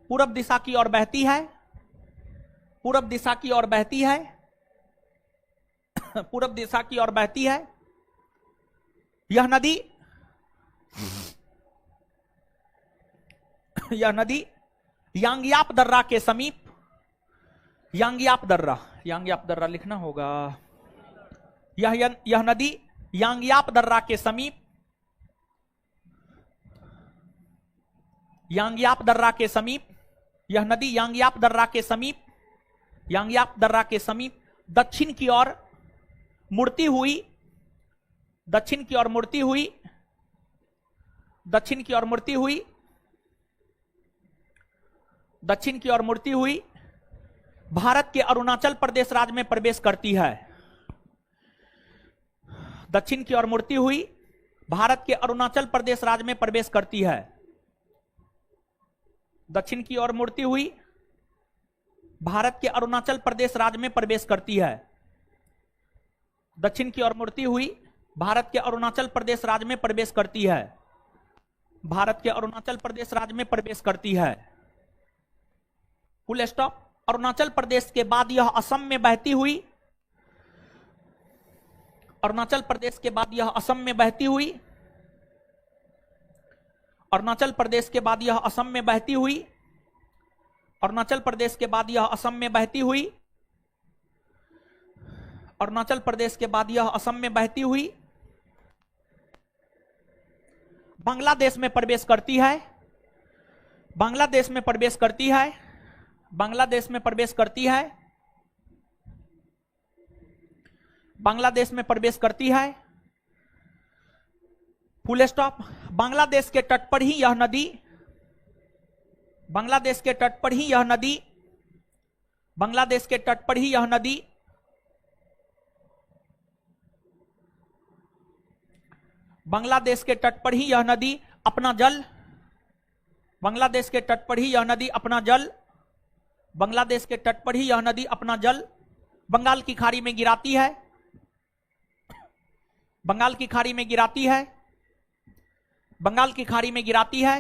पूरब दिशा की ओर बहती है। पूरब दिशा की ओर बहती है। पूरब दिशा की ओर बहती है। यह नदी यह नदी यांगयाप दर्रा के समीप, यांगयाप दर्रा लिखना होगा। यह नदी यांगयाप दर्रा के समीप, यांगयाप दर्रा के समीप, यह नदी यांगयाप दर्रा के समीप, यांगयाप दर्रा के समीप दक्षिण की ओर मुड़ती हुई, दक्षिण की ओर मुड़ती हुई दक्षिण की ओर मुड़ती हुई, दक्षिण की ओर मुड़ती हुई भारत के अरुणाचल प्रदेश राज्य में प्रवेश करती है। दक्षिण की ओर मुड़ती हुई भारत के अरुणाचल प्रदेश राज्य में प्रवेश करती है। दक्षिण की ओर मुड़ती हुई भारत के अरुणाचल प्रदेश राज्य में प्रवेश करती है। दक्षिण की ओर मुड़ती हुई भारत के अरुणाचल प्रदेश राज्य में प्रवेश करती है। भारत के अरुणाचल प्रदेश राज्य में प्रवेश करती है। Full stop. अरुणाचल प्रदेश के बाद यह असम में बहती हुई, अरुणाचल प्रदेश के बाद यह असम में बहती हुई, अरुणाचल प्रदेश के बाद यह असम में बहती हुई, अरुणाचल प्रदेश के बाद यह असम में बहती हुई, अरुणाचल प्रदेश के बाद यह असम में बहती हुई बांग्लादेश में प्रवेश करती है। बांग्लादेश में प्रवेश करती है। बांग्लादेश में प्रवेश करती है। बांग्लादेश में प्रवेश करती है। Full stop. बांग्लादेश के तट पर ही यह नदी, बांग्लादेश के तट पर ही यह नदी, बांग्लादेश के तट पर ही यह नदी बांग्लादेश के तट पर ही यह नदी अपना जल, बांग्लादेश के तट पर ही यह नदी अपना जल, बांग्लादेश के तट पर ही यह नदी अपना जल बंगाल की खाड़ी में गिराती है। बंगाल की खाड़ी में गिराती है। बंगाल की खाड़ी में गिराती है।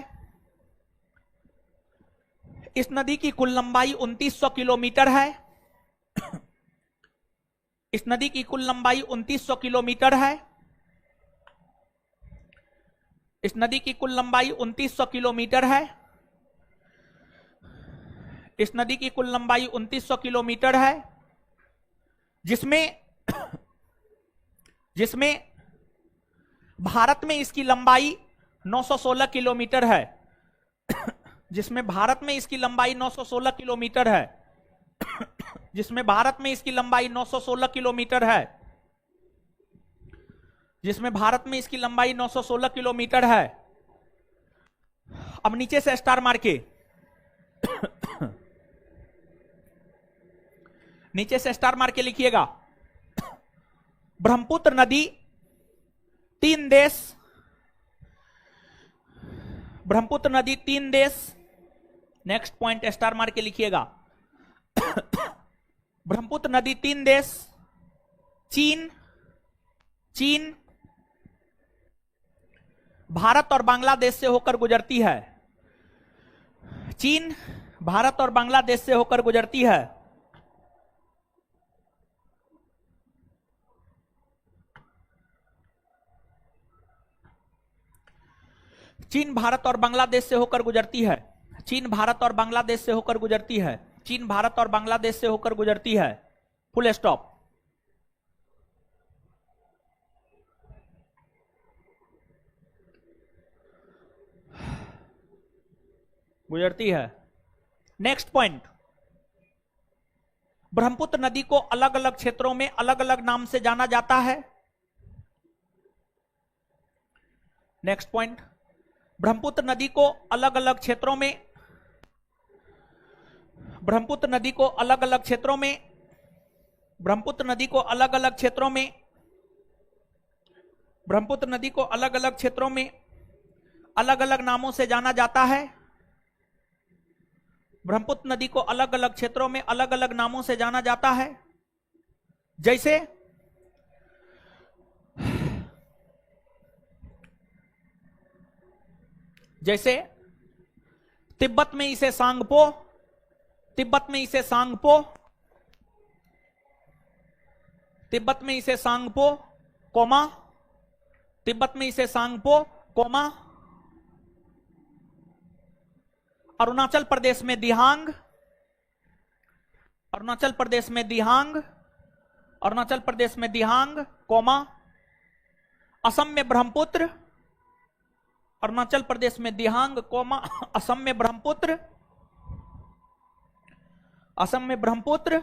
इस नदी की कुल लंबाई 2900 किलोमीटर है। इस नदी की कुल लंबाई 2900 किलोमीटर है। इस नदी की कुल लंबाई 2900 किलोमीटर है। इस नदी की कुल लंबाई 2900 किलोमीटर है, जिसमें भारत में इसकी लंबाई 916 किलोमीटर है। जिसमें भारत में इसकी लंबाई 916 किलोमीटर है। जिसमें भारत में इसकी लंबाई 916 किलोमीटर है। जिसमें भारत में इसकी लंबाई 916 किलोमीटर है। अब नीचे से स्टार मार के, नीचे से स्टार मार के लिखिएगा। ब्रह्मपुत्र नदी 3 देश, ब्रह्मपुत्र नदी 3 देश। नेक्स्ट पॉइंट स्टार मार के लिखिएगा। ब्रह्मपुत्र नदी 3 देश, चीन, चीन, भारत और बांग्लादेश से होकर गुजरती है। चीन, भारत और बांग्लादेश से होकर गुजरती है। चीन, भारत और बांग्लादेश से होकर गुजरती है। चीन, भारत और बांग्लादेश से होकर गुजरती है। चीन, भारत और बांग्लादेश से होकर गुजरती है। Full stop. गुजरती है। Next point. ब्रह्मपुत्र नदी को अलग अलग क्षेत्रों में अलग अलग नाम से जाना जाता है। Next point. ब्रह्मपुत्र नदी को अलग अलग क्षेत्रों में, ब्रह्मपुत्र नदी को अलग अलग क्षेत्रों में, ब्रह्मपुत्र नदी को अलग अलग क्षेत्रों में, ब्रह्मपुत्र नदी को अलग अलग क्षेत्रों में अलग अलग नामों से जाना जाता है। ब्रह्मपुत्र नदी को अलग अलग क्षेत्रों में अलग अलग नामों से जाना जाता है। जैसे जैसे तिब्बत में इसे सांगपो, तिब्बत में इसे सांगपो, तिब्बत में इसे सांगपो कोमा, तिब्बत में इसे सांगपो कोमा। अरुणाचल प्रदेश में दिहांग, अरुणाचल प्रदेश में दिहांग, अरुणाचल प्रदेश में दिहांग कोमा। असम में ब्रह्मपुत्र, अरुणाचल प्रदेश में दिहांग कोमा, असम में ब्रह्मपुत्र, असम में ब्रह्मपुत्र।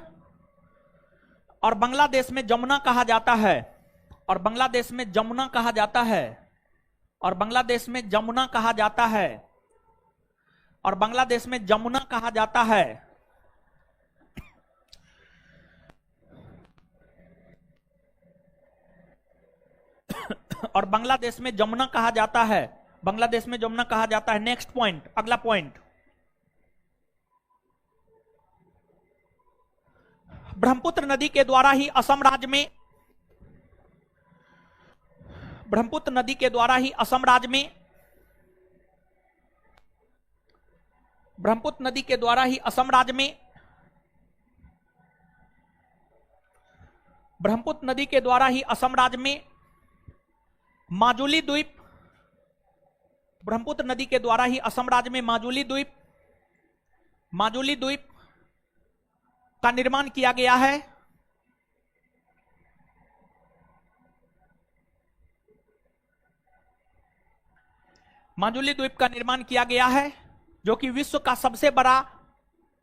और बांग्लादेश में जमुना कहा जाता है, और बांग्लादेश में जमुना कहा जाता है। और बांग्लादेश में जमुना कहा जाता है, और बांग्लादेश में जमुना कहा जाता है। और बांग्लादेश में जमुना कहा जाता है, बांग्लादेश में जमुना कहा जाता है। नेक्स्ट पॉइंट, अगला पॉइंट, ब्रह्मपुत्र नदी के द्वारा ही असम राज्य में, ब्रह्मपुत्र नदी के द्वारा ही असम राज्य में, ब्रह्मपुत्र नदी के द्वारा ही असम राज्य में, ब्रह्मपुत्र नदी के द्वारा ही असम राज्य में माजुली द्वीप, ब्रह्मपुत्र नदी के द्वारा ही असम राज्य में माजुली द्वीप, माजुली द्वीप का निर्माण किया गया है। माजुली द्वीप का निर्माण किया गया है, जो कि विश्व का सबसे बड़ा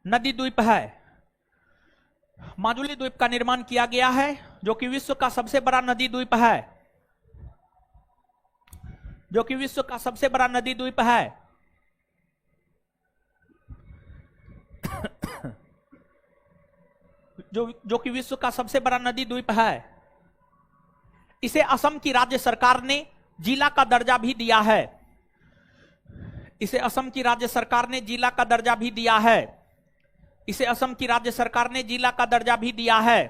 नदी द्वीप है। माजुली द्वीप का निर्माण किया गया है, जो कि विश्व का सबसे बड़ा नदी द्वीप है, जो कि विश्व का सबसे बड़ा नदी द्वीप है। जो कि विश्व का सबसे बड़ा नदी द्वीप है। इसे असम की राज्य सरकार ने जिला का दर्जा भी दिया है, इसे असम की राज्य सरकार ने जिला का दर्जा भी दिया है, इसे असम की राज्य सरकार ने जिला का दर्जा भी दिया है,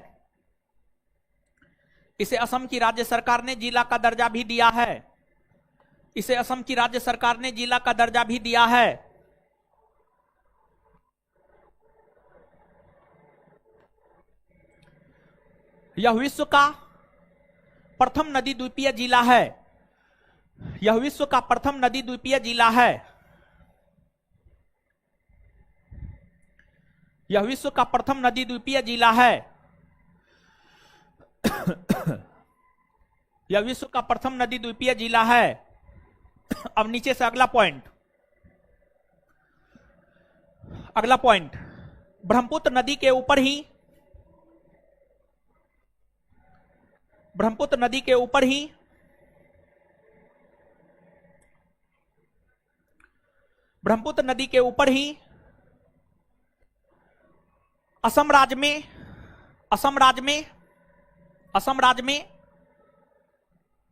इसे असम की राज्य सरकार ने जिला का दर्जा भी दिया है, इसे असम की राज्य सरकार ने जिला का दर्जा भी दिया है। यह विश्व का प्रथम नदी द्वीपीय जिला है, यह विश्व का प्रथम नदी द्वीपीय जिला है, यह विश्व का प्रथम नदी द्वीपीय जिला है। यह विश्व का प्रथम नदी द्वीपीय जिला है। अब नीचे से अगला पॉइंट, अगला पॉइंट, ब्रह्मपुत्र नदी के ऊपर ही, ब्रह्मपुत्र नदी के ऊपर ही ब्रह्मपुत्र नदी के ऊपर ही असम राज्य में, असम राज्य में, असम राज्य में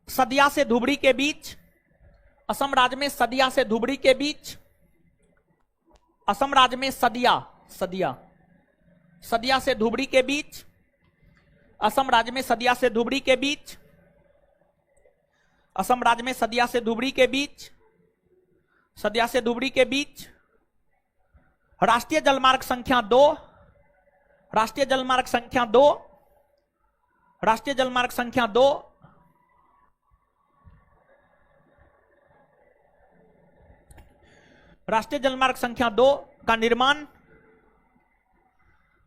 सदिया से धुबरी के बीच, असम राज्य में सदिया से धुबरी के बीच, असम राज्य में सदिया, सदिया, सदिया से धुबरी के बीच, असम राज्य में सदिया से धुबरी के बीच, असम राज्य में सदिया से धुबरी के बीच, सदिया से धुबरी के बीच राष्ट्रीय जलमार्ग संख्या 2, राष्ट्रीय जलमार्ग संख्या 2, राष्ट्रीय जलमार्ग संख्या 2 राष्ट्रीय जलमार्ग संख्या 2 का निर्माण,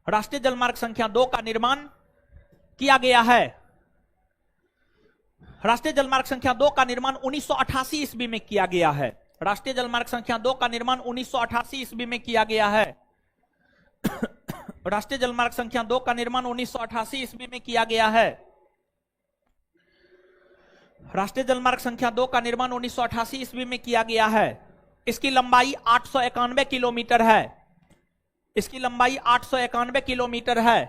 राष्ट्रीय जलमार्ग संख्या 2 का निर्माण किया गया है। राष्ट्रीय जलमार्ग संख्या 2 का निर्माण 1988 ईस्वी में किया गया है। राष्ट्रीय जलमार्ग संख्या 2 का निर्माण 1988 ईस्वी में किया गया है। राष्ट्रीय जलमार्ग संख्या 2 का निर्माण 1988 ईस्वी में किया गया है। राष्ट्रीय जलमार्ग संख्या 2 का निर्माण 1988 ईस्वी में किया गया है। इसकी लंबाई 891 किलोमीटर है, इसकी लंबाई 891 किलोमीटर है,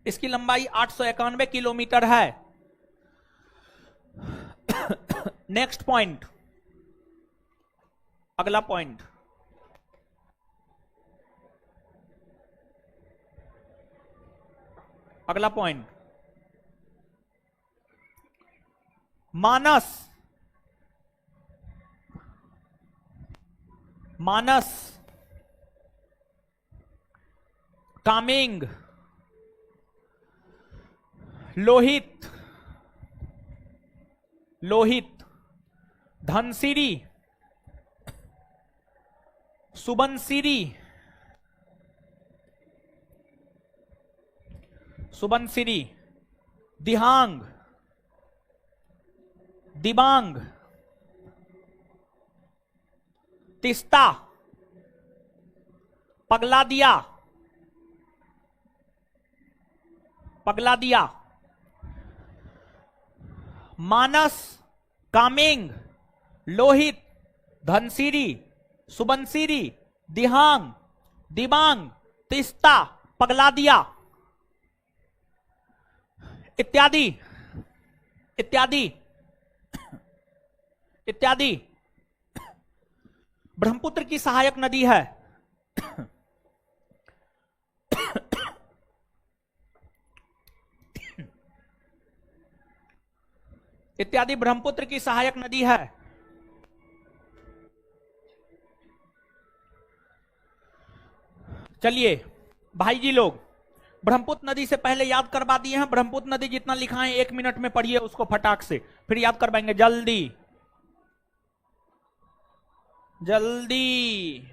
इसकी लंबाई 891 किलोमीटर है। नेक्स्ट पॉइंट, अगला पॉइंट, अगला पॉइंट, मानस, मानस, कामेंग, लोहित, लोहित, धनसिरी, सुबनसिरी, सुबनसिरी, दिहांग, दिबांग, तिस्ता, पगलादिया, पगलादिया, मानस, कामेंग, लोहित, धनसिरी, सुबनसिरी, दिहांग, दिबांग, तिस्ता, पगलादिया इत्यादि इत्यादि इत्यादि। ब्रह्मपुत्र की सहायक नदी है इत्यादि ब्रह्मपुत्र की सहायक नदी है। चलिए भाई जी लोग, ब्रह्मपुत्र नदी से पहले याद करवा दिए हैं। ब्रह्मपुत्र नदी जितना लिखा है 1 मिनट में पढ़िए उसको फटाक से, फिर याद करवाएंगे जल्दी जल्दी।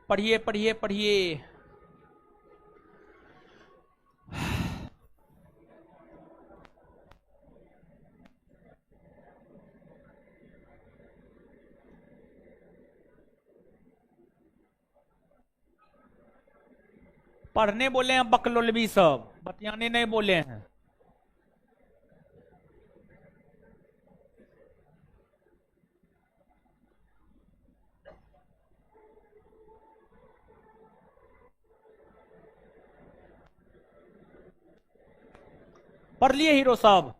पढ़िए पढ़िए पढ़िए। पढ़ने बोले हैं बकलोलवी सब, बतियाने नहीं बोले हैं। पढ़ लिए हीरो साहब?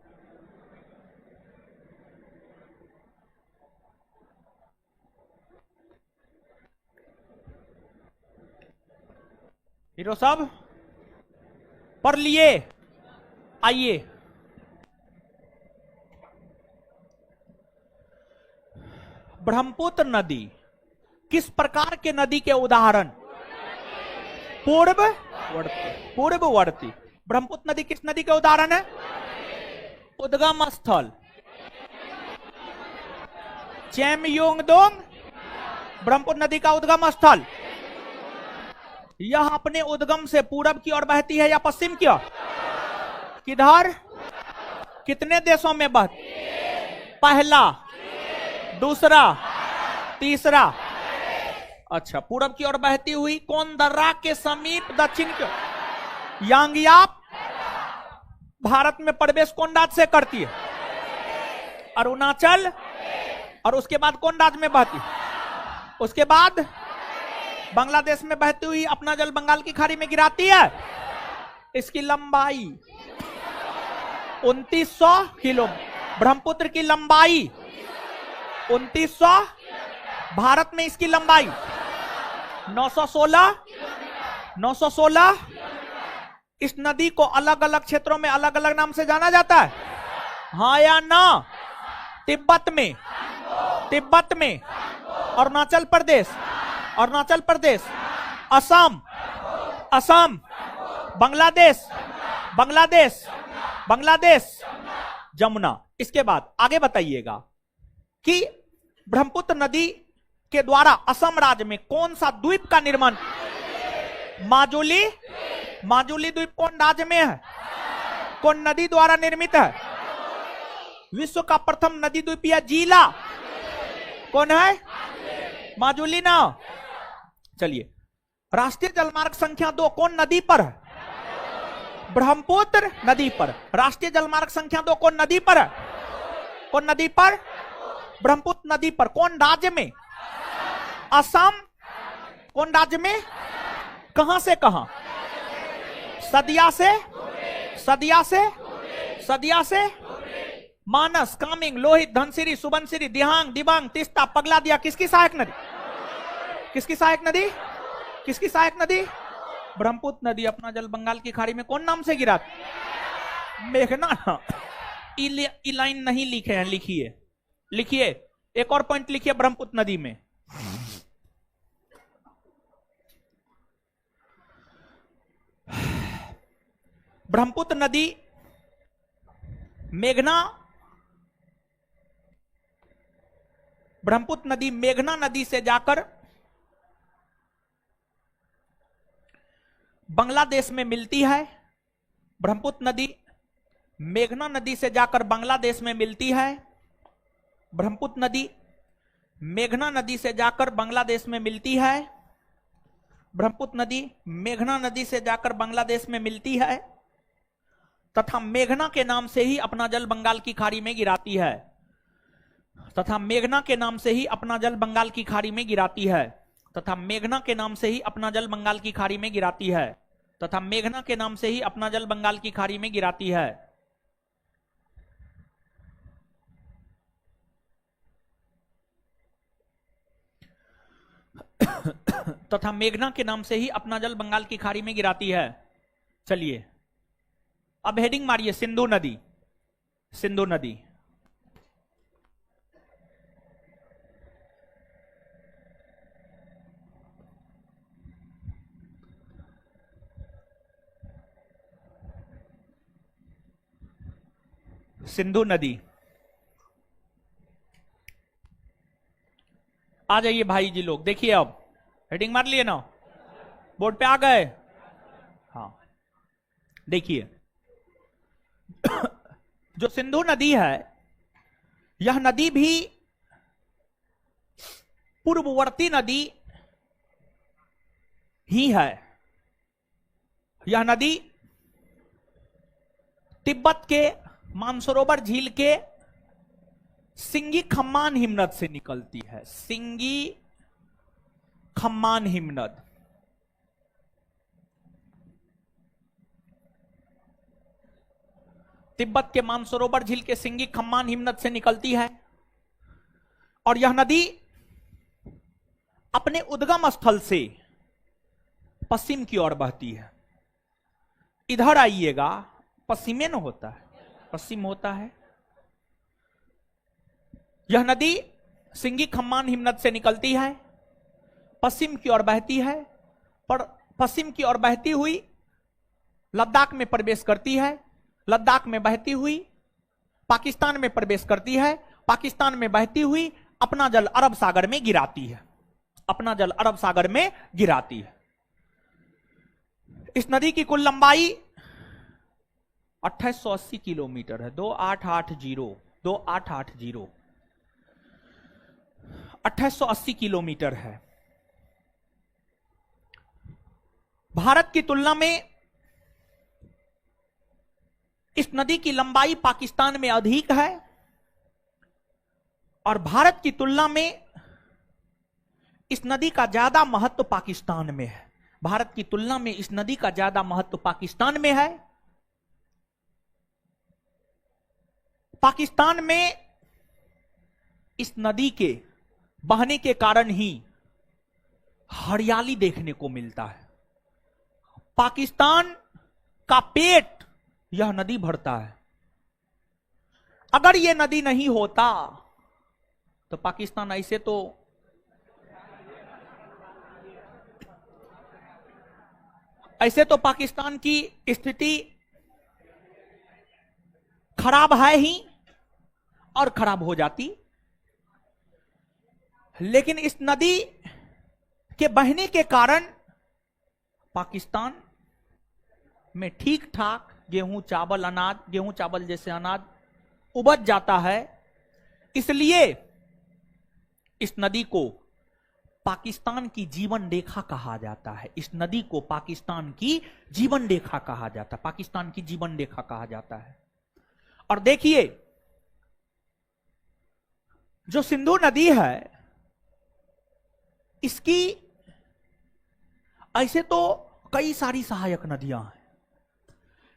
हीरो साहब पढ़ लिए? आइए, ब्रह्मपुत्र नदी किस प्रकार के नदी के उदाहरण? पूर्ववर्ती। ब्रह्मपुत्र नदी किस नदी के उदाहरण है? उद्गम स्थल चेमयोंगदोंग ब्रह्मपुत्र नदी का उद्गम स्थल। यह अपने उद्गम से पूरब की ओर बहती है या पश्चिम की ओर? किधर? कितने देशों में बहती? पहला, दूसरा, तीसरा। अच्छा, पूरब की ओर बहती हुई कौन दर्रा के समीप दक्षिण की ओर? यांगयाप भारत में प्रवेश कौन राज्य से करती है? अरुणाचल। और उसके बाद कौन राज्य में बहती? उसके बाद बांग्लादेश में बहती हुई अपना जल बंगाल की खाड़ी में गिराती है। इसकी लंबाई 2900 किलोमीटर। ब्रह्मपुत्र की लंबाई 2900, भारत में इसकी लंबाई 916। इस नदी को अलग अलग क्षेत्रों में अलग अलग नाम से जाना जाता है, हाँ या ना? तिब्बत में, अरुणाचल प्रदेश, असम, बांग्लादेश, जमुना। इसके बाद आगे बताइएगा कि ब्रह्मपुत्र नदी के द्वारा असम राज्य में कौन सा द्वीप का निर्माण? माजुली द्वीप कौन राज्य में है? कौन नदी द्वारा निर्मित है? विश्व का प्रथम नदी द्वीपीय जिला कौन है? माजुली ना। चलिए, राष्ट्रीय जलमार्ग संख्या 2 कौन नदी पर है? ब्रह्मपुत्र नदी पर। राष्ट्रीय जलमार्ग संख्या 2 कौन नदी पर है? कौन नदी पर? ब्रह्मपुत्र नदी पर। कौन राज्य में? असम। कौन राज्य में? कहां से कहां? सदिया से मानस, कामेंग, लोहित, धनसिरी, सुबनसिरी, दिहांग, दिबांग, तिस्ता, पगलादिया किसकी सहायक नदी? ब्रह्मपुत्र नदी अपना जल बंगाल की खाड़ी में कौन नाम से गिरा? मेघना। ई लाइन नहीं लिखे हैं, लिखिए। एक और पॉइंट लिखिए ब्रह्मपुत्र नदी में। ब्रह्मपुत्र नदी मेघना नदी से जाकर बांग्लादेश में मिलती है। ब्रह्मपुत्र नदी मेघना नदी से जाकर बांग्लादेश में मिलती है। ब्रह्मपुत्र नदी मेघना नदी से जाकर बांग्लादेश में मिलती है। ब्रह्मपुत्र नदी मेघना नदी से जाकर बांग्लादेश में मिलती है तथा मेघना के नाम से ही अपना जल बंगाल की खाड़ी में गिराती है, तथा मेघना के नाम से ही अपना जल बंगाल की खाड़ी में गिराती है, तथा मेघना के नाम से ही अपना जल बंगाल की खाड़ी में गिराती है, तथा मेघना के नाम से ही अपना जल बंगाल की खाड़ी में गिराती है। तथा मेघना के नाम से ही अपना जल बंगाल की खाड़ी में गिराती है। चलिए अब हेडिंग मारिए सिंधु नदी। सिंधु नदी सिंधु नदी। आ जाइए भाई जी लोग, देखिए अब हेडिंग मार लिए ना, बोर्ड पे आ गए। हाँ देखिए जो सिंधु नदी है यह नदी भी पूर्ववर्ती नदी ही है। यह नदी तिब्बत के मानसरोवर झील के सिंगी खम्मान हिमनद से निकलती है। सिंगी खम्मान हिमनद। तिब्बत के मानसरोवर झील के सिंगी खम्मान हिमनद से निकलती है और यह नदी अपने उद्गम स्थल से पश्चिम की ओर बहती है। इधर आइएगा, पश्चिम में न होता है, पश्चिम होता है। यह नदी सिंगी खम्मान हिमनद से निकलती है, पश्चिम की ओर बहती है, पर पश्चिम की ओर बहती हुई लद्दाख में प्रवेश करती है, लद्दाख में बहती हुई पाकिस्तान में प्रवेश करती है, पाकिस्तान में बहती हुई अपना जल अरब सागर में गिराती है, अपना जल अरब सागर में गिराती है। इस नदी की कुल लंबाई 2880 किलोमीटर है। 2880 2880 किलोमीटर है। भारत की तुलना में इस नदी की लंबाई पाकिस्तान में अधिक है और भारत की तुलना में इस नदी का ज्यादा महत्व पाकिस्तान में है। भारत की तुलना में इस नदी का ज्यादा महत्व पाकिस्तान में है। पाकिस्तान में इस नदी के बहने के कारण ही हरियाली देखने को मिलता है। पाकिस्तान का पेट यह नदी भरता है। अगर यह नदी नहीं होता तो पाकिस्तान ऐसे तो पाकिस्तान की स्थिति खराब है ही और खराब हो जाती। लेकिन इस नदी के बहने के कारण पाकिस्तान में ठीक ठाक गेहूं चावल अनाज, गेहूं चावल जैसे अनाज उपज जाता है। इसलिए इस नदी को पाकिस्तान की जीवन रेखा कहा जाता है। इस नदी को पाकिस्तान की जीवन रेखा कहा जाता है, पाकिस्तान की जीवन रेखा कहा जाता है। और देखिए जो सिंधु नदी है इसकी ऐसे तो कई सारी सहायक नदियां हैं,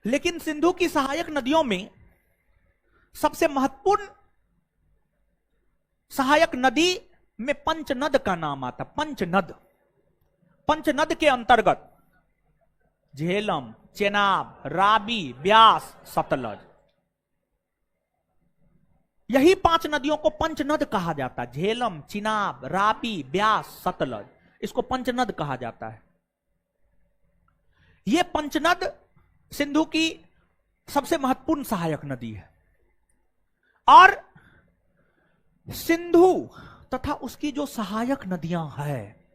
लेकिन सिंधु की सहायक नदियों में सबसे महत्वपूर्ण सहायक नदी में पंचनद का नाम आता। पंचनद, पंचनद के अंतर्गत झेलम, चेनाब, रावी, ब्यास, सतलज, यही 5 नदियों को पंचनद कहा जाता है। झेलम, चिनाब, रावी, ब्यास, सतलज, इसको पंचनद कहा जाता है। यह पंचनद सिंधु की सबसे महत्वपूर्ण सहायक नदी है और सिंधु तथा उसकी जो सहायक नदियां हैं,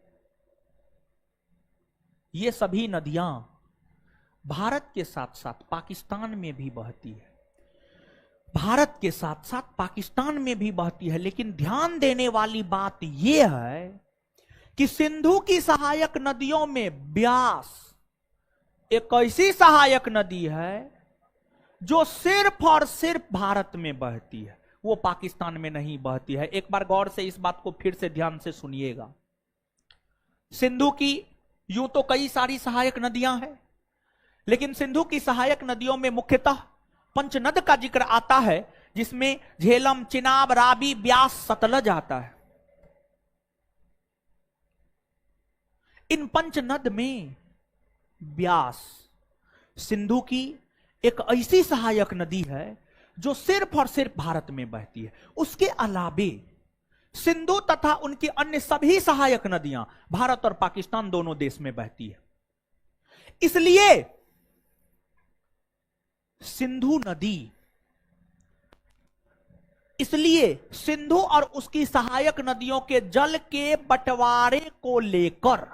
ये सभी नदियां भारत के साथ साथ पाकिस्तान में भी बहती है। भारत के साथ साथ पाकिस्तान में भी बहती है। लेकिन ध्यान देने वाली बात यह है कि सिंधु की सहायक नदियों में ब्यास एक ऐसी सहायक नदी है जो सिर्फ और सिर्फ भारत में बहती है, वो पाकिस्तान में नहीं बहती है। एक बार गौर से इस बात को फिर से ध्यान से सुनिएगा। सिंधु की यूं तो कई सारी सहायक नदियां हैं, लेकिन सिंधु की सहायक नदियों में मुख्यतः पंचनद का जिक्र आता है, जिसमें झेलम, चिनाब, रावी, ब्यास, सतलज आता है। इन पंचनद में ब्यास सिंधु की एक ऐसी सहायक नदी है जो सिर्फ और सिर्फ भारत में बहती है। उसके अलावे सिंधु तथा उनकी अन्य सभी सहायक नदियां भारत और पाकिस्तान दोनों देश में बहती है। इसलिए सिंधु और उसकी सहायक नदियों के जल के बंटवारे को लेकर,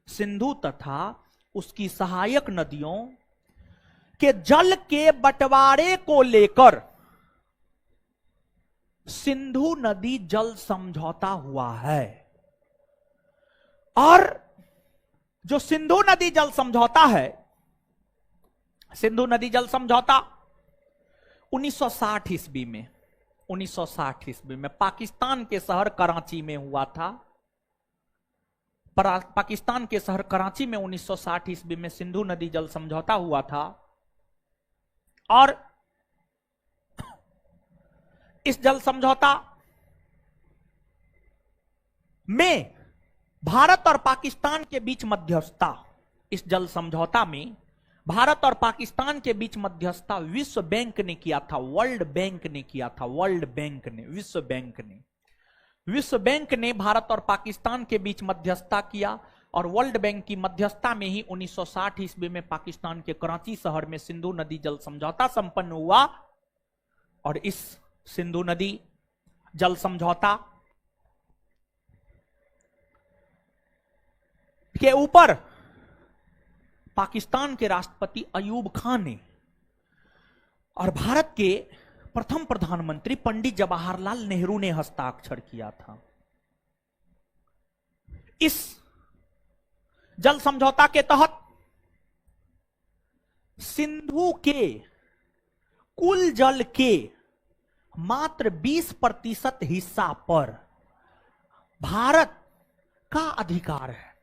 सिंधु तथा उसकी सहायक नदियों के जल के बंटवारे को लेकर सिंधु नदी जल समझौता हुआ है। और जो सिंधु नदी जल समझौता है, सिंधु नदी जल समझौता 1960 ईस्वी में 1960 ईस्वी में पाकिस्तान के शहर कराची में हुआ था। पाकिस्तान के शहर कराची में 1960 ईस्वी में सिंधु नदी जल समझौता हुआ था। और इस जल समझौता में भारत और पाकिस्तान के बीच मध्यस्थता, इस जल समझौता में भारत और पाकिस्तान के बीच मध्यस्थता विश्व बैंक ने किया था, वर्ल्ड बैंक ने किया था, वर्ल्ड बैंक ने, विश्व बैंक ने भारत और पाकिस्तान के बीच मध्यस्थता किया। और वर्ल्ड बैंक की मध्यस्थता में ही 1960 ईस्वी में पाकिस्तान के कराची शहर में सिंधु नदी जल समझौता संपन्न हुआ। और इस सिंधु नदी जल समझौता के ऊपर पाकिस्तान के राष्ट्रपति अयूब खान ने और भारत के प्रथम प्रधानमंत्री पंडित जवाहरलाल नेहरू ने हस्ताक्षर किया था। इस जल समझौता के तहत सिंधु के कुल जल के मात्र 20% हिस्सा पर भारत का अधिकार है।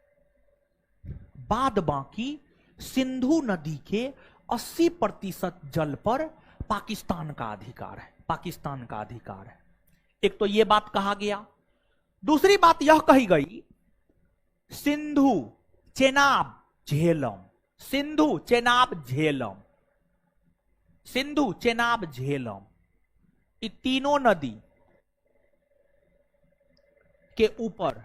बाद बाकी सिंधु नदी के 80% जल पर पाकिस्तान का अधिकार है, पाकिस्तान का अधिकार है। एक तो यह बात कहा गया। दूसरी बात यह कही गई, सिंधु, चेनाब, झेलम, सिंधु, चेनाब, झेलम, सिंधु, चेनाब, झेलम, ये तीनों नदी के ऊपर,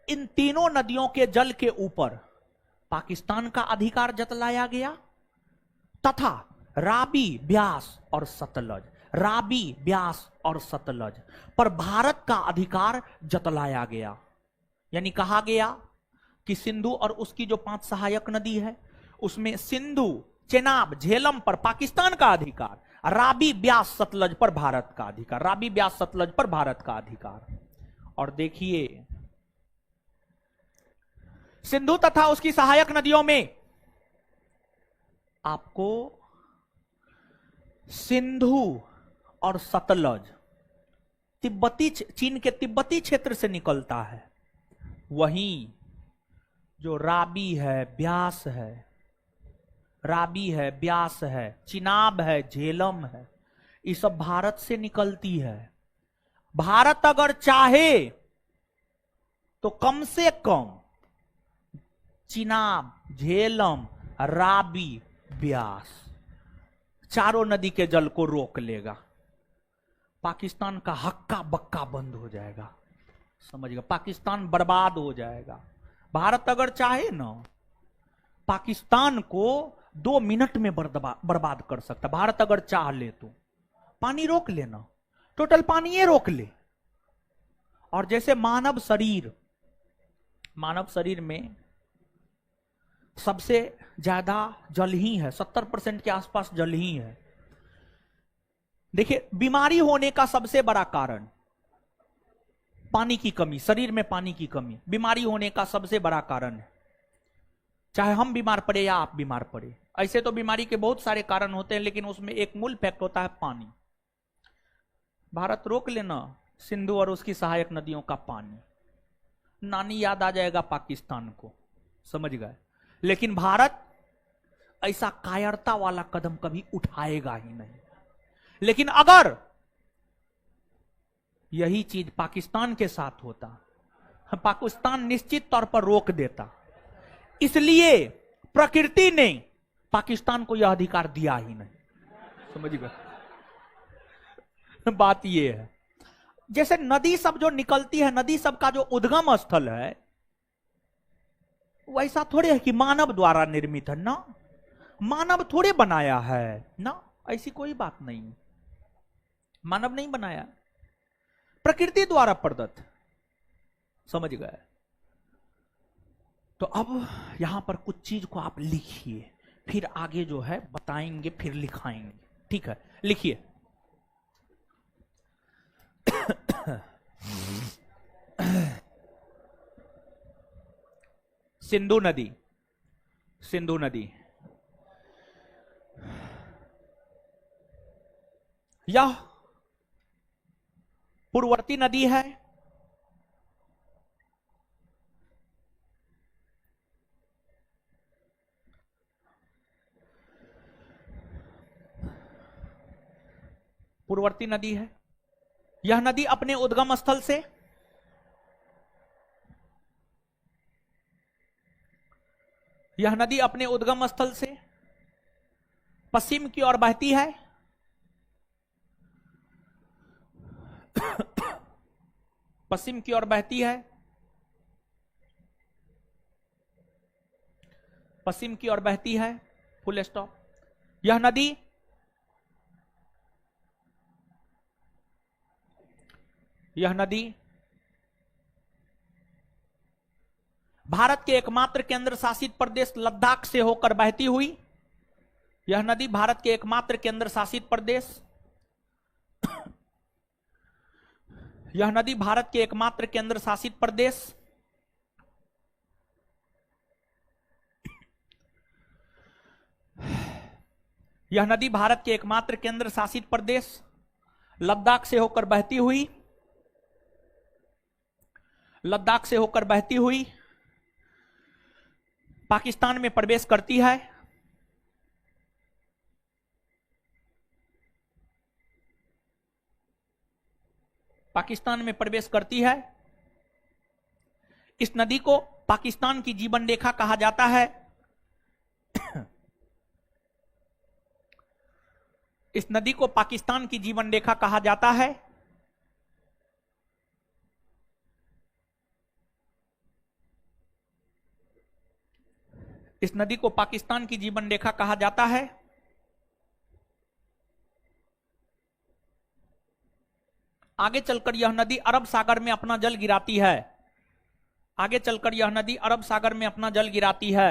इन तीनों नदियों के जल के ऊपर पाकिस्तान का अधिकार जतलाया गया तथा रावी, ब्यास और सतलज, रावी, ब्यास और सतलज पर भारत का अधिकार जतलाया गया। यानी कहा गया कि सिंधु और उसकी जो 5 सहायक नदी है उसमें सिंधु, चेनाब, झेलम पर पाकिस्तान का अधिकार, रावी, ब्यास, सतलज पर भारत का अधिकार, रावी, ब्यास, सतलज पर भारत का अधिकार। और देखिए, सिंधु तथा उसकी सहायक नदियों में आपको सिंधु और सतलज चीन के तिब्बती क्षेत्र से निकलता है। वहीं जो रावी है, ब्यास है, रावी है, ब्यास है, चिनाब है, झेलम है, ये सब भारत से निकलती है। भारत अगर चाहे तो कम से कम चिनाब, झेलम, रावी, ब्यास चारों नदी के जल को रोक लेगा। पाकिस्तान का हक्का बक्का बंद हो जाएगा, समझिएगा, पाकिस्तान बर्बाद हो जाएगा। भारत अगर चाहे ना, पाकिस्तान को 2 मिनट में बर्बाद कर सकता। भारत अगर चाह ले तो पानी रोक लेना, टोटल पानी ये रोक ले। और जैसे मानव शरीर में सबसे ज्यादा जल ही है, 70% के आसपास जल ही है। देखिए, बीमारी होने का सबसे बड़ा कारण पानी की कमी, शरीर में पानी की कमी बीमारी होने का सबसे बड़ा कारण है। चाहे हम बीमार पड़े या आप बीमार पड़े, ऐसे तो बीमारी के बहुत सारे कारण होते हैं, लेकिन उसमें एक मूल फैक्ट होता है पानी। भारत रोक लेना सिंधु और उसकी सहायक नदियों का पानी, नानी याद आ जाएगा पाकिस्तान को, समझ गए। लेकिन भारत ऐसा कायरता वाला कदम कभी उठाएगा ही नहीं। लेकिन अगर यही चीज पाकिस्तान के साथ होता, पाकिस्तान निश्चित तौर पर रोक देता। इसलिए प्रकृति ने पाकिस्तान को यह अधिकार दिया ही नहीं, समझ गए। बात यह है, जैसे नदी सब जो निकलती है, नदी सब का जो उद्गम स्थल है, वैसा थोड़े है कि मानव द्वारा निर्मित है ना, मानव थोड़े बनाया है ना, ऐसी कोई बात नहीं, मानव नहीं बनाया, प्रकृति द्वारा प्रदत्त, समझ गए। तो अब यहां पर कुछ चीज को आप लिखिए, फिर आगे जो है बताएंगे, फिर लिखाएंगे, ठीक है। लिखिए सिंधु नदी, सिंधु नदी यह पूर्ववर्ती नदी है। पूर्ववर्ती नदी है। यह नदी अपने उद्गम स्थल से यह नदी अपने उद्गम स्थल से पश्चिम की ओर बहती है। पश्चिम की ओर बहती है, पश्चिम की ओर बहती है, फुल स्टॉप। यह नदी भारत के एकमात्र केंद्र शासित प्रदेश लद्दाख से होकर बहती हुई, यह नदी भारत के एकमात्र केंद्र शासित प्रदेश यह नदी भारत के एकमात्र केंद्र शासित प्रदेश यह नदी भारत के एकमात्र केंद्र शासित प्रदेश लद्दाख से होकर बहती हुई, लद्दाख से होकर बहती हुई पाकिस्तान में प्रवेश करती है। पाकिस्तान में प्रवेश करती है। इस नदी को पाकिस्तान की जीवन रेखा कहा जाता है। इस नदी को पाकिस्तान की जीवन रेखा कहा जाता है। इस नदी को पाकिस्तान की जीवन रेखा कहा जाता है। आगे चलकर यह नदी अरब सागर में अपना जल गिराती है। आगे चलकर यह नदी अरब सागर में अपना जल गिराती है।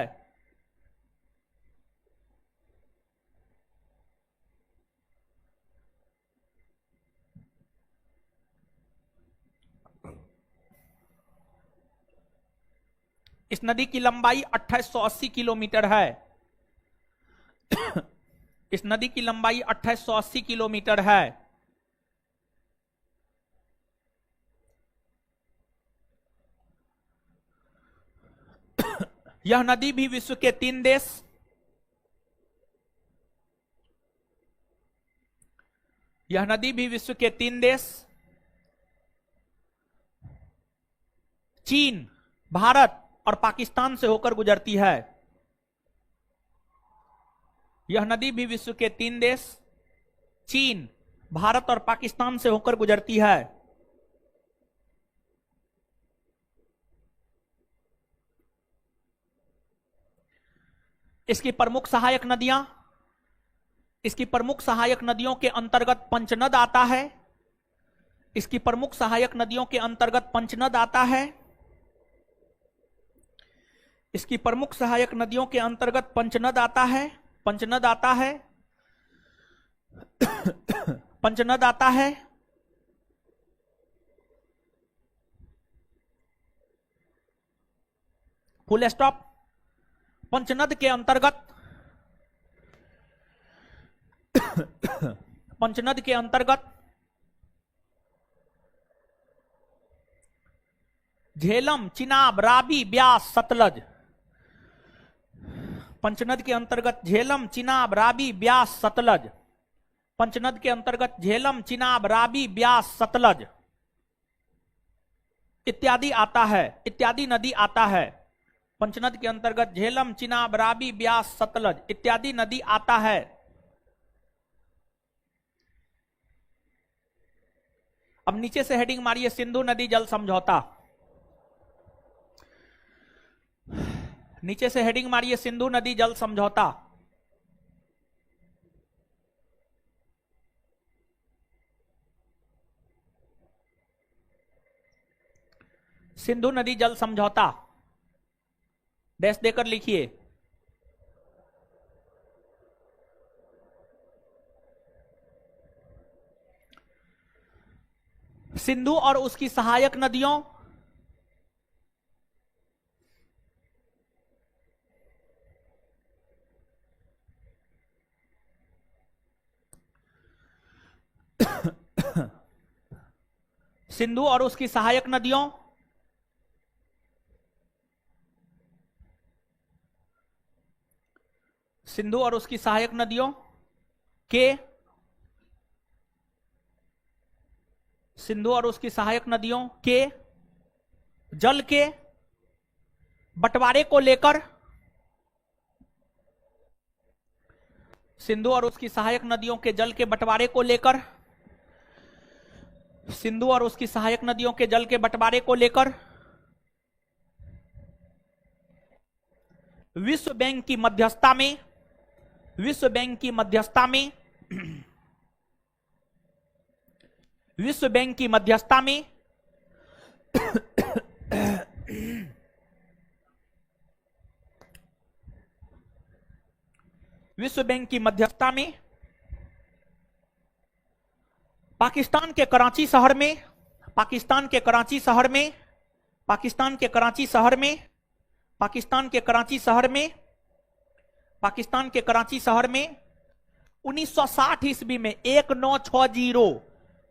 इस नदी की लंबाई 2880 किलोमीटर है। इस नदी की लंबाई 2880 किलोमीटर है। यह नदी भी विश्व के 3 देश यह नदी भी विश्व के 3 देश चीन, भारत और पाकिस्तान से होकर गुजरती है। यह नदी भी विश्व के 3 देश चीन, भारत और पाकिस्तान से होकर गुजरती है। इसकी प्रमुख सहायक नदियां, इसकी प्रमुख सहायक नदियों के अंतर्गत पंचनद आता है। इसकी प्रमुख सहायक नदियों के अंतर्गत पंचनद आता है। इसकी प्रमुख सहायक नदियों के अंतर्गत पंचनद आता है। पंचनद आता है। पंचनद आता है। Full stop. पंचनद के अंतर्गत पंचनद के अंतर्गत झेलम, चिनाब, रावी, ब्यास, सतलज। पंचनद के अंतर्गत झेलम, चिनाब, रावी, ब्यास, सतलज। पंचनद के अंतर्गत झेलम, चिनाब, रावी, ब्यास, सतलज इत्यादि आता है, इत्यादि नदी आता है। पंचनद के अंतर्गत झेलम, चिनाब, रावी, ब्यास, सतलज इत्यादि नदी आता है। अब नीचे से हेडिंग मारिए सिंधु नदी जल समझौता। नीचे से हेडिंग मारिए सिंधु नदी जल समझौता। सिंधु नदी जल समझौता डैश देकर लिखिए। सिंधु और उसकी सहायक नदियों सिंधु और उसकी सहायक नदियों सिंधु और उसकी सहायक नदियों के सिंधु और उसकी सहायक नदियों के जल के बंटवारे को लेकर सिंधु और उसकी सहायक नदियों के जल के बंटवारे को लेकर सिंधु और उसकी सहायक नदियों के जल के बंटवारे को लेकर विश्व बैंक की मध्यस्थता में विश्व बैंक की मध्यस्थता में विश्व बैंक की मध्यस्थता में विश्व बैंक की मध्यस्थता में पाकिस्तान के कराची शहर में पाकिस्तान के कराची शहर में पाकिस्तान के कराची शहर में पाकिस्तान के कराची शहर में पाकिस्तान के कराची शहर में 1960 ईस्वी में 1960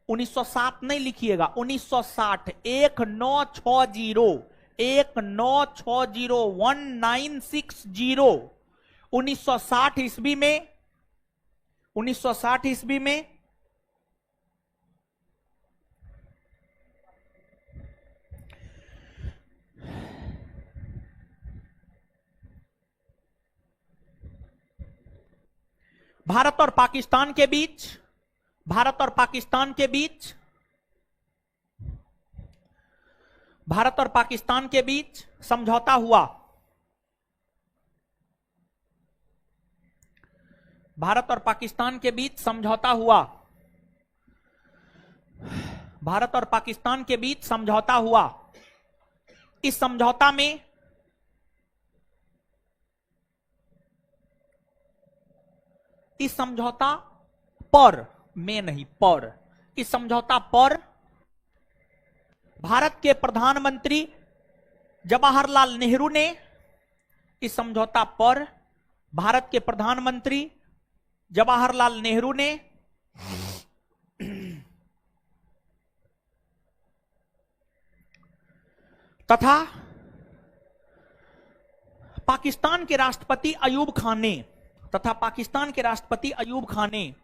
1907 नहीं लिखिएगा 1960 1960 1960 1960 ईस्वी में 1960 ईस्वी में भारत और पाकिस्तान के बीच भारत और पाकिस्तान के बीच भारत और पाकिस्तान के बीच समझौता हुआ। भारत और पाकिस्तान के बीच समझौता हुआ। भारत और पाकिस्तान के बीच समझौता हुआ। इस समझौता में इस समझौता पर में नहीं पर इस समझौता पर भारत के प्रधानमंत्री जवाहरलाल नेहरू ने इस समझौता पर भारत के प्रधानमंत्री जवाहरलाल नेहरू ने तथा पाकिस्तान के राष्ट्रपति अयूब खान ने तथा पाकिस्तान के राष्ट्रपति अयूब खान ने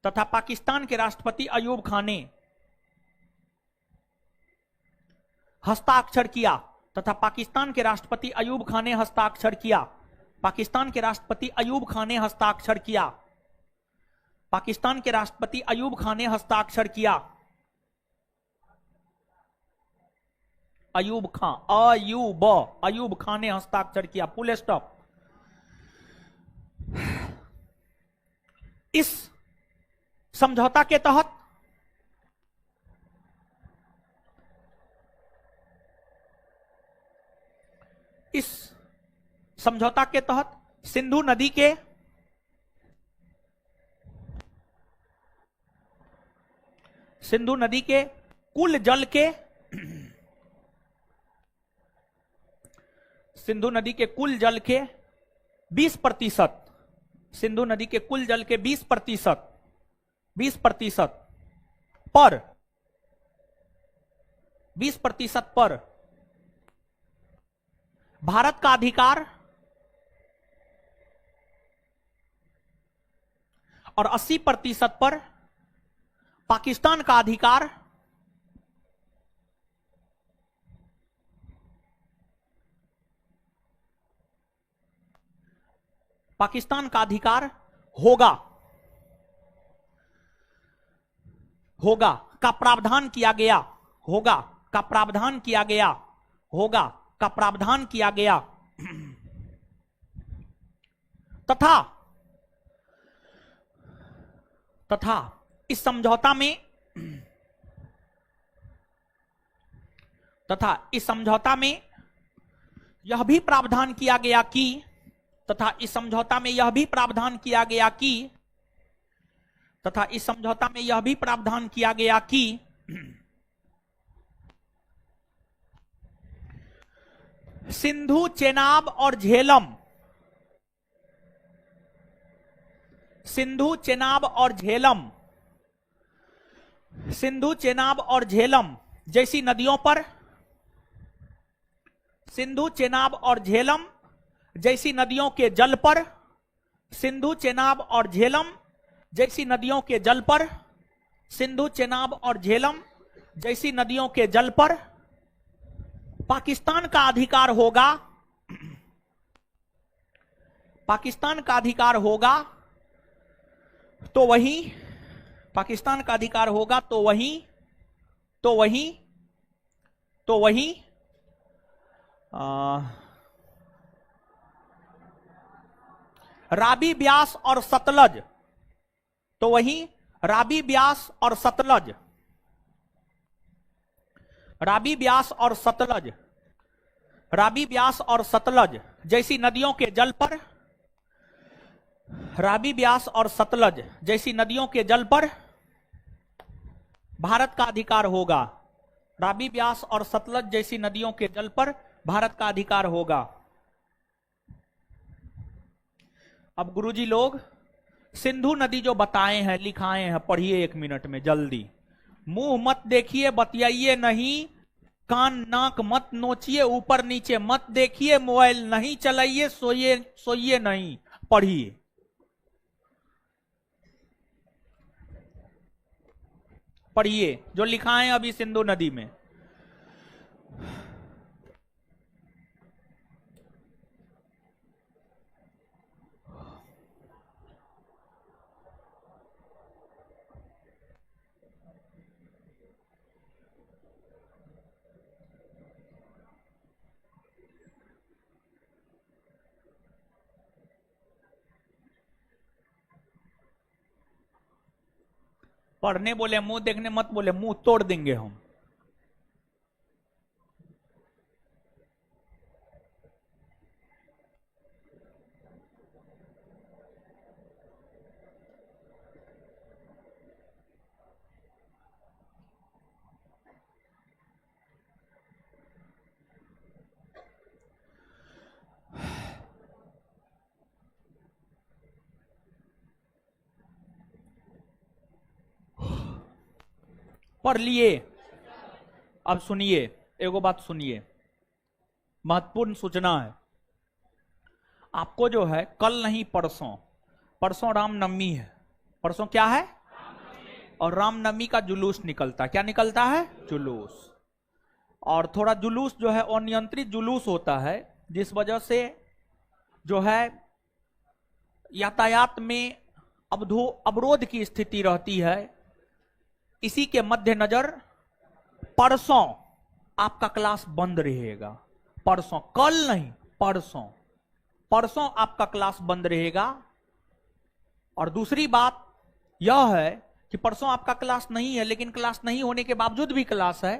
तथा पाकिस्तान के राष्ट्रपति अयूब खान ने हस्ताक्षर किया तथा पाकिस्तान के राष्ट्रपति अयूब खान ने हस्ताक्षर किया। पाकिस्तान के राष्ट्रपति अयूब खान ने हस्ताक्षर किया। पाकिस्तान के राष्ट्रपति अयूब खान ने हस्ताक्षर किया। अयूब खान ने हस्ताक्षर किया। Full stop. इस समझौता के तहत इस समझौता के तहत सिंधु नदी के कुल जल के सिंधु नदी के कुल जल के 20%, सिंधु नदी के कुल जल के 20% पर 20% पर भारत का अधिकार और 80% पर पाकिस्तान का अधिकार होगा का प्रावधान किया गया, होगा का प्रावधान किया गया, होगा का प्रावधान किया गया तथा इस समझौता में यह भी प्रावधान किया गया कि सिंधु चेनाब और झेलम, सिंधु चेनाब और झेलम जैसी नदियों पर, सिंधु चेनाब और झेलम जैसी नदियों के जल पर, सिंधु चेनाब और झेलम जैसी नदियों के जल पर, सिंधु चेनाब और झेलम जैसी नदियों के जल पर पाकिस्तान का अधिकार होगा, पाकिस्तान का अधिकार होगा तो वहीं, पाकिस्तान का अधिकार होगा तो वहीं रावी, ब्यास और सतलज, तो वहीं रावी, ब्यास और सतलज, रावी, ब्यास और सतलज, रावी, ब्यास और सतलज जैसी नदियों के जल पर, रावी, ब्यास और सतलज जैसी नदियों के जल पर भारत का अधिकार होगा, रावी, ब्यास और सतलज जैसी नदियों के जल पर भारत का अधिकार होगा। अब गुरुजी लोग सिंधु नदी जो बताए हैं, लिखाए हैं, पढ़िए 1 मिनट में जल्दी। मुंह मत देखिए, बतियाइए नहीं, कान नाक मत नोचिए, ऊपर नीचे मत देखिए, मोबाइल नहीं चलाइए, सोइए नहीं, पढ़िए। पढ़िए जो लिखाए अभी सिंधु नदी में। पढ़ने बोले, मुंह देखने मत बोले, मुंह तोड़ देंगे हम। पढ़ लिए। अब सुनिए, एगो बात सुनिए, महत्वपूर्ण सूचना है आपको। जो है कल नहीं परसों रामनवमी है। परसों क्या है? और रामनवमी का जुलूस निकलता है। क्या निकलता है? जुलूस। और थोड़ा जुलूस जो है अनियंत्रित जुलूस होता है, जिस वजह से जो है यातायात में अवरोध की स्थिति रहती है। इसी के मद्देनजर परसों आपका क्लास बंद रहेगा। परसों, कल नहीं, परसों आपका क्लास बंद रहेगा। और दूसरी बात यह है कि परसों आपका क्लास नहीं है, लेकिन क्लास नहीं होने के बावजूद भी क्लास है।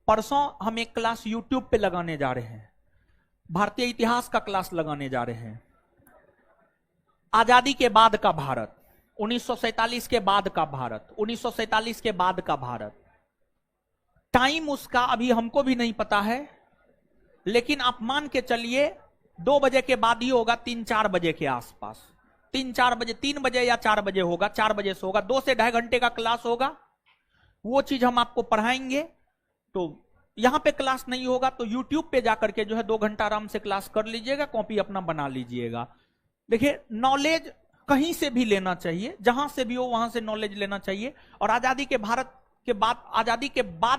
परसों हम एक क्लास यूट्यूब पे लगाने जा रहे हैं, भारतीय इतिहास का क्लास लगाने जा रहे हैं। आजादी के बाद का भारत, 1947 के बाद का भारत, 1947 के बाद का भारत। टाइम उसका अभी हमको भी नहीं पता है, लेकिन आप मान के चलिए 2 बजे के बाद ही होगा, 3-4 बजे के आसपास, 3-4 बजे, 3 बजे या 4 बजे होगा, 4 बजे से होगा, 2 से 2.5 घंटे का क्लास होगा। वो चीज हम आपको पढ़ाएंगे। तो यहां पे क्लास नहीं होगा तो यूट्यूब पे जाकर के जो है 2 घंटा आराम से क्लास कर लीजिएगा, कॉपी अपना बना लीजिएगा। देखिए, नॉलेज कहीं से भी लेना चाहिए, जहां से भी हो वहां से नॉलेज लेना चाहिए। और आजादी के बाद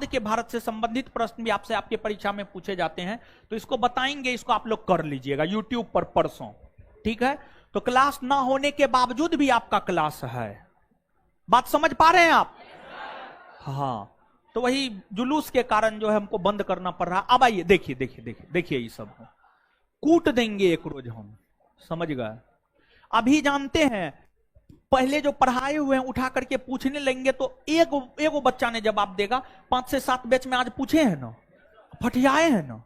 के भारत से संबंधित प्रश्न भी आपसे आपके परीक्षा में पूछे जाते हैं, तो इसको बताएंगे, इसको आप लोग कर लीजिएगा यूट्यूब पर परसों, ठीक है। तो क्लास ना होने के बावजूद भी आपका क्लास है। बात समझ पा रहे हैं आप? हाँ, तो वही जुलूस के कारण जो है हमको बंद करना पड़ रहा। अब आइए, देखिए देखिए देखिए देखिए, ये सब कूट देंगे एक रोज हम, समझ गए। अभी जानते हैं, पहले जो पढ़ाए हुए हैं उठा करके पूछने लेंगे तो एगो बच्चा ने जवाब देगा। 5 से 7 बैच में आज पूछे हैं ना, फटियाए हैं ना,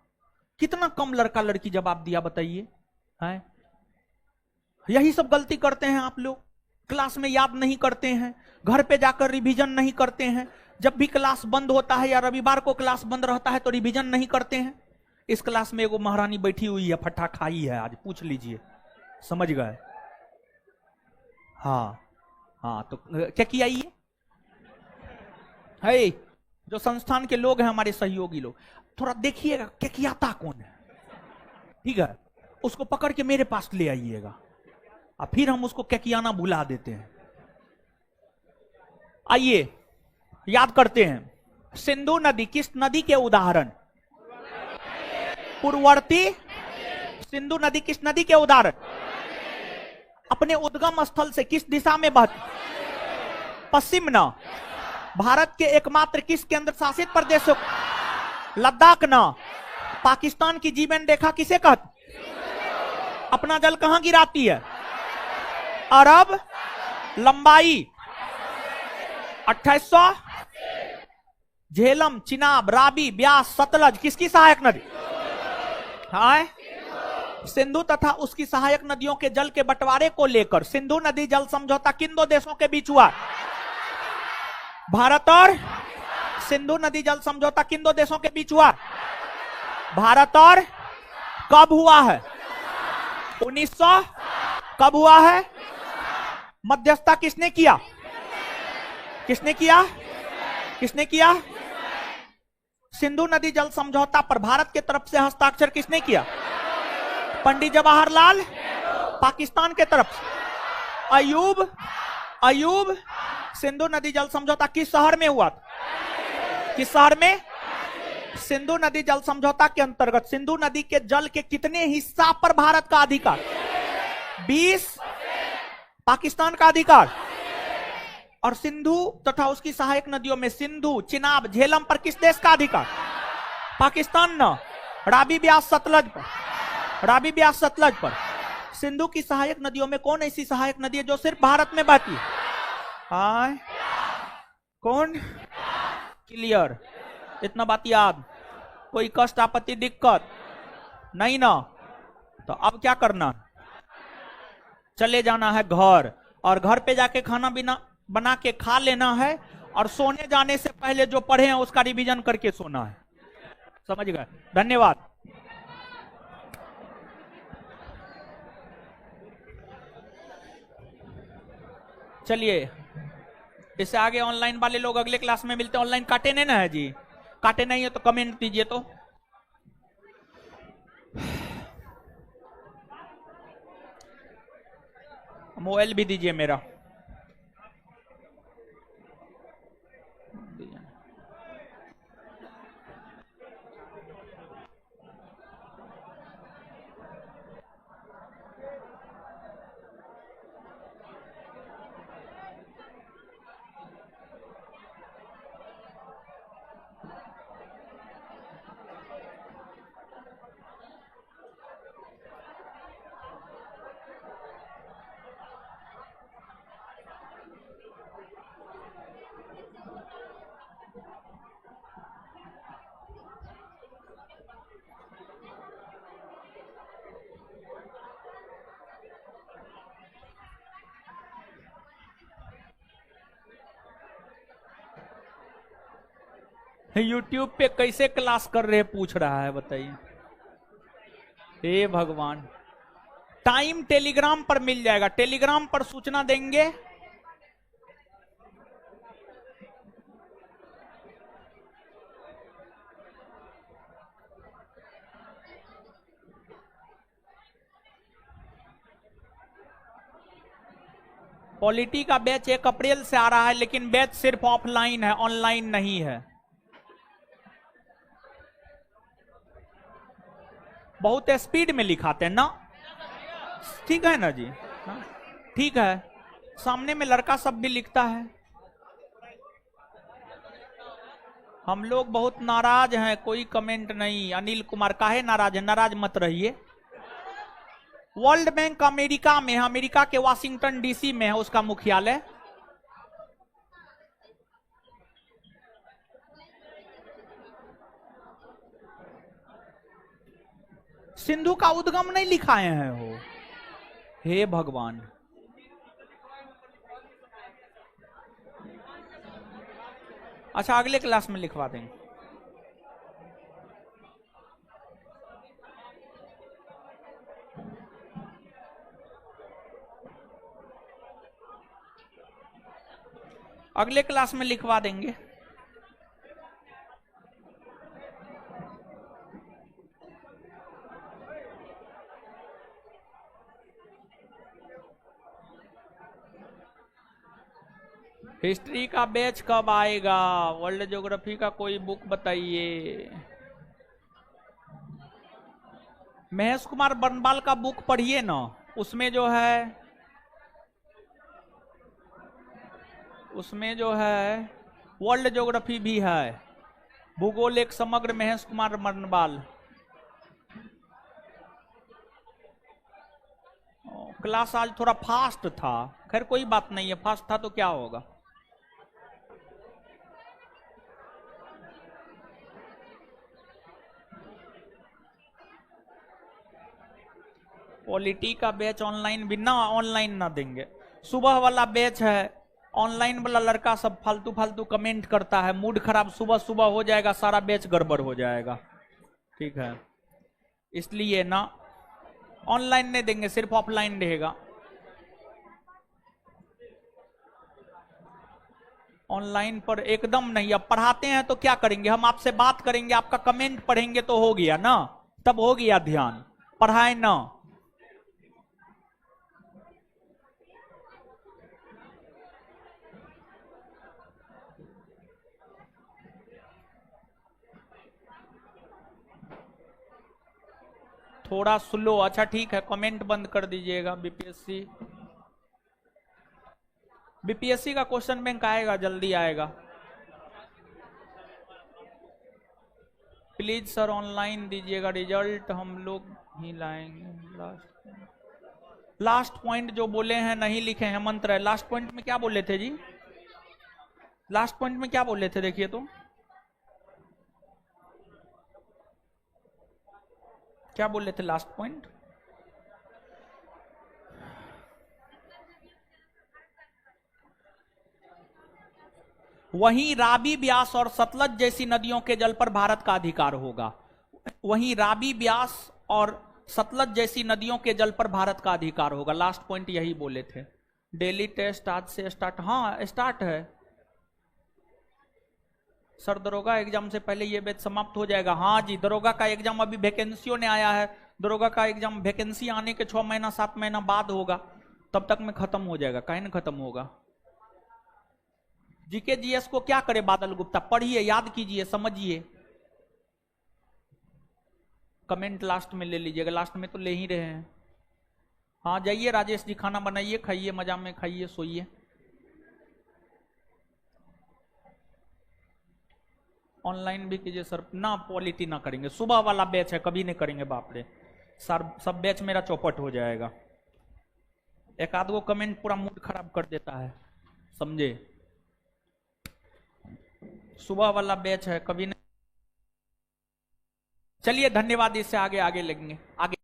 कितना कम लड़का लड़की जवाब दिया बताइए। है, यही सब गलती करते हैं आप लोग। क्लास में याद नहीं करते हैं, घर पे जाकर रिवीजन नहीं करते हैं। जब भी क्लास बंद होता है या रविवार को क्लास बंद रहता है तो रिवीजन नहीं करते हैं। इस क्लास में एगो महारानी बैठी हुई है, फट्टा खाई है, आज पूछ लीजिए, समझ गए। हाँ हाँ, तो क्या किया ये है, जो संस्थान के लोग हैं हमारे सहयोगी लोग, थोड़ा देखिएगा क्या कियाता कौन है, ठीक है। उसको पकड़ के मेरे पास ले आइएगा और फिर हम उसको क्या कियाना बुला देते हैं। आइए याद करते हैं, सिंधु नदी किस नदी के उदाहरण? पूर्ववर्ती। सिंधु नदी किस नदी के उदाहरण? अपने उद्गम स्थल से किस दिशा में बहती? पश्चिम न। भारत के एकमात्र किस केंद्र शासित प्रदेशों? लद्दाख न। पाकिस्तान की जीवन रेखा किसे कहते? अपना जल कहां गिराती है? अरब। लंबाई 2800। झेलम, चिनाब, रावी, ब्यास, सतलज किसकी सहायक नदी? हाँ, सिंधु तथा उसकी सहायक नदियों के जल के बंटवारे को लेकर सिंधु नदी जल समझौता किन 2 देशों के बीच हुआ? भारत और सिंधु नदी जल समझौता किन 2 देशों के बीच हुआ? भारत और कब हुआ है? 1900। कब हुआ है? मध्यस्थता किसने किया? किसने किया? किसने किया? सिंधु नदी जल समझौता पर भारत के तरफ से हस्ताक्षर किसने किया? पंडित जवाहरलाल। पाकिस्तान के तरफ से अयूब। सिंधु नदी जल समझौता किस शहर में हुआ था? किस शहर में? सिंधु नदी जल समझौता के अंतर्गत सिंधु नदी के जल के कितने हिस्सा पर भारत का अधिकार? 20। पाकिस्तान का अधिकार। और सिंधु तथा उसकी सहायक नदियों में सिंधु, चिनाब, झेलम पर किस देश का अधिकार? पाकिस्तान न। रावी, ब्यास, सतलज पर। रावी, ब्यास, सतलज पर। सिंधु की सहायक नदियों में कौन ऐसी सहायक नदी है जो सिर्फ भारत में बहती है? हाँ, कौन? क्लियर, इतना बात याद। कोई कष्ट, आपत्ति, दिक्कत नहीं ना? तो अब क्या करना? चले जाना है घर, और घर पे जाके खाना बना के खा लेना है, और सोने जाने से पहले जो पढ़े हैं उसका रिवीजन करके सोना है। समझ गए? धन्यवाद। चलिए, इससे आगे ऑनलाइन वाले लोग अगले क्लास में मिलते हैं। ऑनलाइन काटे नहीं ना है जी? काटे नहीं है तो कमेंट दीजिए। तो मोबाइल भी दीजिए मेरा। YouTube पे कैसे क्लास कर रहे हैं पूछ रहा है, बताइए। हे भगवान, टाइम टेलीग्राम पर मिल जाएगा, टेलीग्राम पर सूचना देंगे। पॉलिटी का बैच 1 अप्रैल से आ रहा है, लेकिन बैच सिर्फ ऑफलाइन है, ऑनलाइन नहीं है। बहुत स्पीड में लिखाते हैं ना, ठीक है ना जी, ठीक है। सामने में लड़का सब भी लिखता है। हम लोग बहुत नाराज हैं, कोई कमेंट नहीं। अनिल कुमार, काहे नाराज है? नाराज मत रहिए। वर्ल्ड बैंक अमेरिका में है, अमेरिका के वाशिंगटन डीसी में है उसका मुख्यालय। सिंधु का उद्गम नहीं लिखाए हैं हो, हे भगवान। अच्छा, अगले क्लास में लिखवा देंगे। अगले क्लास में लिखवा देंगे। हिस्ट्री का बैच कब आएगा? वर्ल्ड ज्योग्राफी का कोई बुक बताइए। महेश कुमार बनवाल का बुक पढ़िए ना, उसमें जो है वर्ल्ड ज्योग्राफी भी है, भूगोल एक समग्र, महेश कुमार बनवाल। क्लास आज थोड़ा फास्ट था, खैर कोई बात नहीं है, फास्ट था तो क्या होगा। पॉलिटी का बैच ऑनलाइन भी ना, ऑनलाइन ना देंगे। सुबह वाला बैच है, ऑनलाइन वाला लड़का सब फालतू फालतू कमेंट करता है, मूड खराब सुबह सुबह हो जाएगा, सारा बैच गड़बड़ हो जाएगा, ठीक है। इसलिए ना ऑनलाइन नहीं देंगे, सिर्फ ऑफलाइन रहेगा। ऑनलाइन पर एकदम नहीं। अब पढ़ाते हैं तो क्या करेंगे, हम आपसे बात करेंगे, आपका कमेंट पढ़ेंगे तो हो गया ना, तब हो गया ध्यान, पढ़ाए ना। थोड़ा स्लो, अच्छा ठीक है, कमेंट बंद कर दीजिएगा। बीपीएससी का क्वेश्चन बैंक आएगा, जल्दी आएगा। प्लीज सर ऑनलाइन दीजिएगा, रिजल्ट हम लोग ही लाएंगे। लास्ट पॉइंट जो बोले हैं नहीं लिखे हैं, मंत्र है। लास्ट पॉइंट में क्या बोले थे जी? लास्ट पॉइंट में क्या बोले थे, देखिए तो क्या बोले थे लास्ट पॉइंट? वहीं रावी, ब्यास और सतलज जैसी नदियों के जल पर भारत का अधिकार होगा। वहीं रावी, ब्यास और सतलज जैसी नदियों के जल पर भारत का अधिकार होगा। लास्ट पॉइंट यही बोले थे। डेली टेस्ट आज से स्टार्ट, हाँ स्टार्ट है सर। दरोगा एग्जाम से पहले ये बैच समाप्त हो जाएगा। हाँ जी, दरोगा का एग्जाम अभी वैकेंसियों ने आया है, दरोगा का एग्जाम वैकेंसी आने के 6 महीना 7 महीना बाद होगा, तब तक में खत्म हो जाएगा। काहे ना खत्म होगा। जीके जीएस को क्या करे बादल गुप्ता, पढ़िए, याद कीजिए, समझिए। कमेंट लास्ट में ले लीजिएगा, लास्ट में तो ले ही रहे हैं। हाँ जाइए राजेश जी, खाना बनाइए, खाइए, मजा में खाइए, सोइए। ऑनलाइन भी कीजिए सर। ना पॉलिटी ना करेंगे, सुबह वाला बैच है, कभी नहीं करेंगे, बाप रे सर, सब बैच मेरा चौपट हो जाएगा। एक आध गो कमेंट पूरा मूड खराब कर देता है, समझे। सुबह वाला बैच है, कभी नहीं। चलिए धन्यवाद, इससे आगे लगेंगे आगे।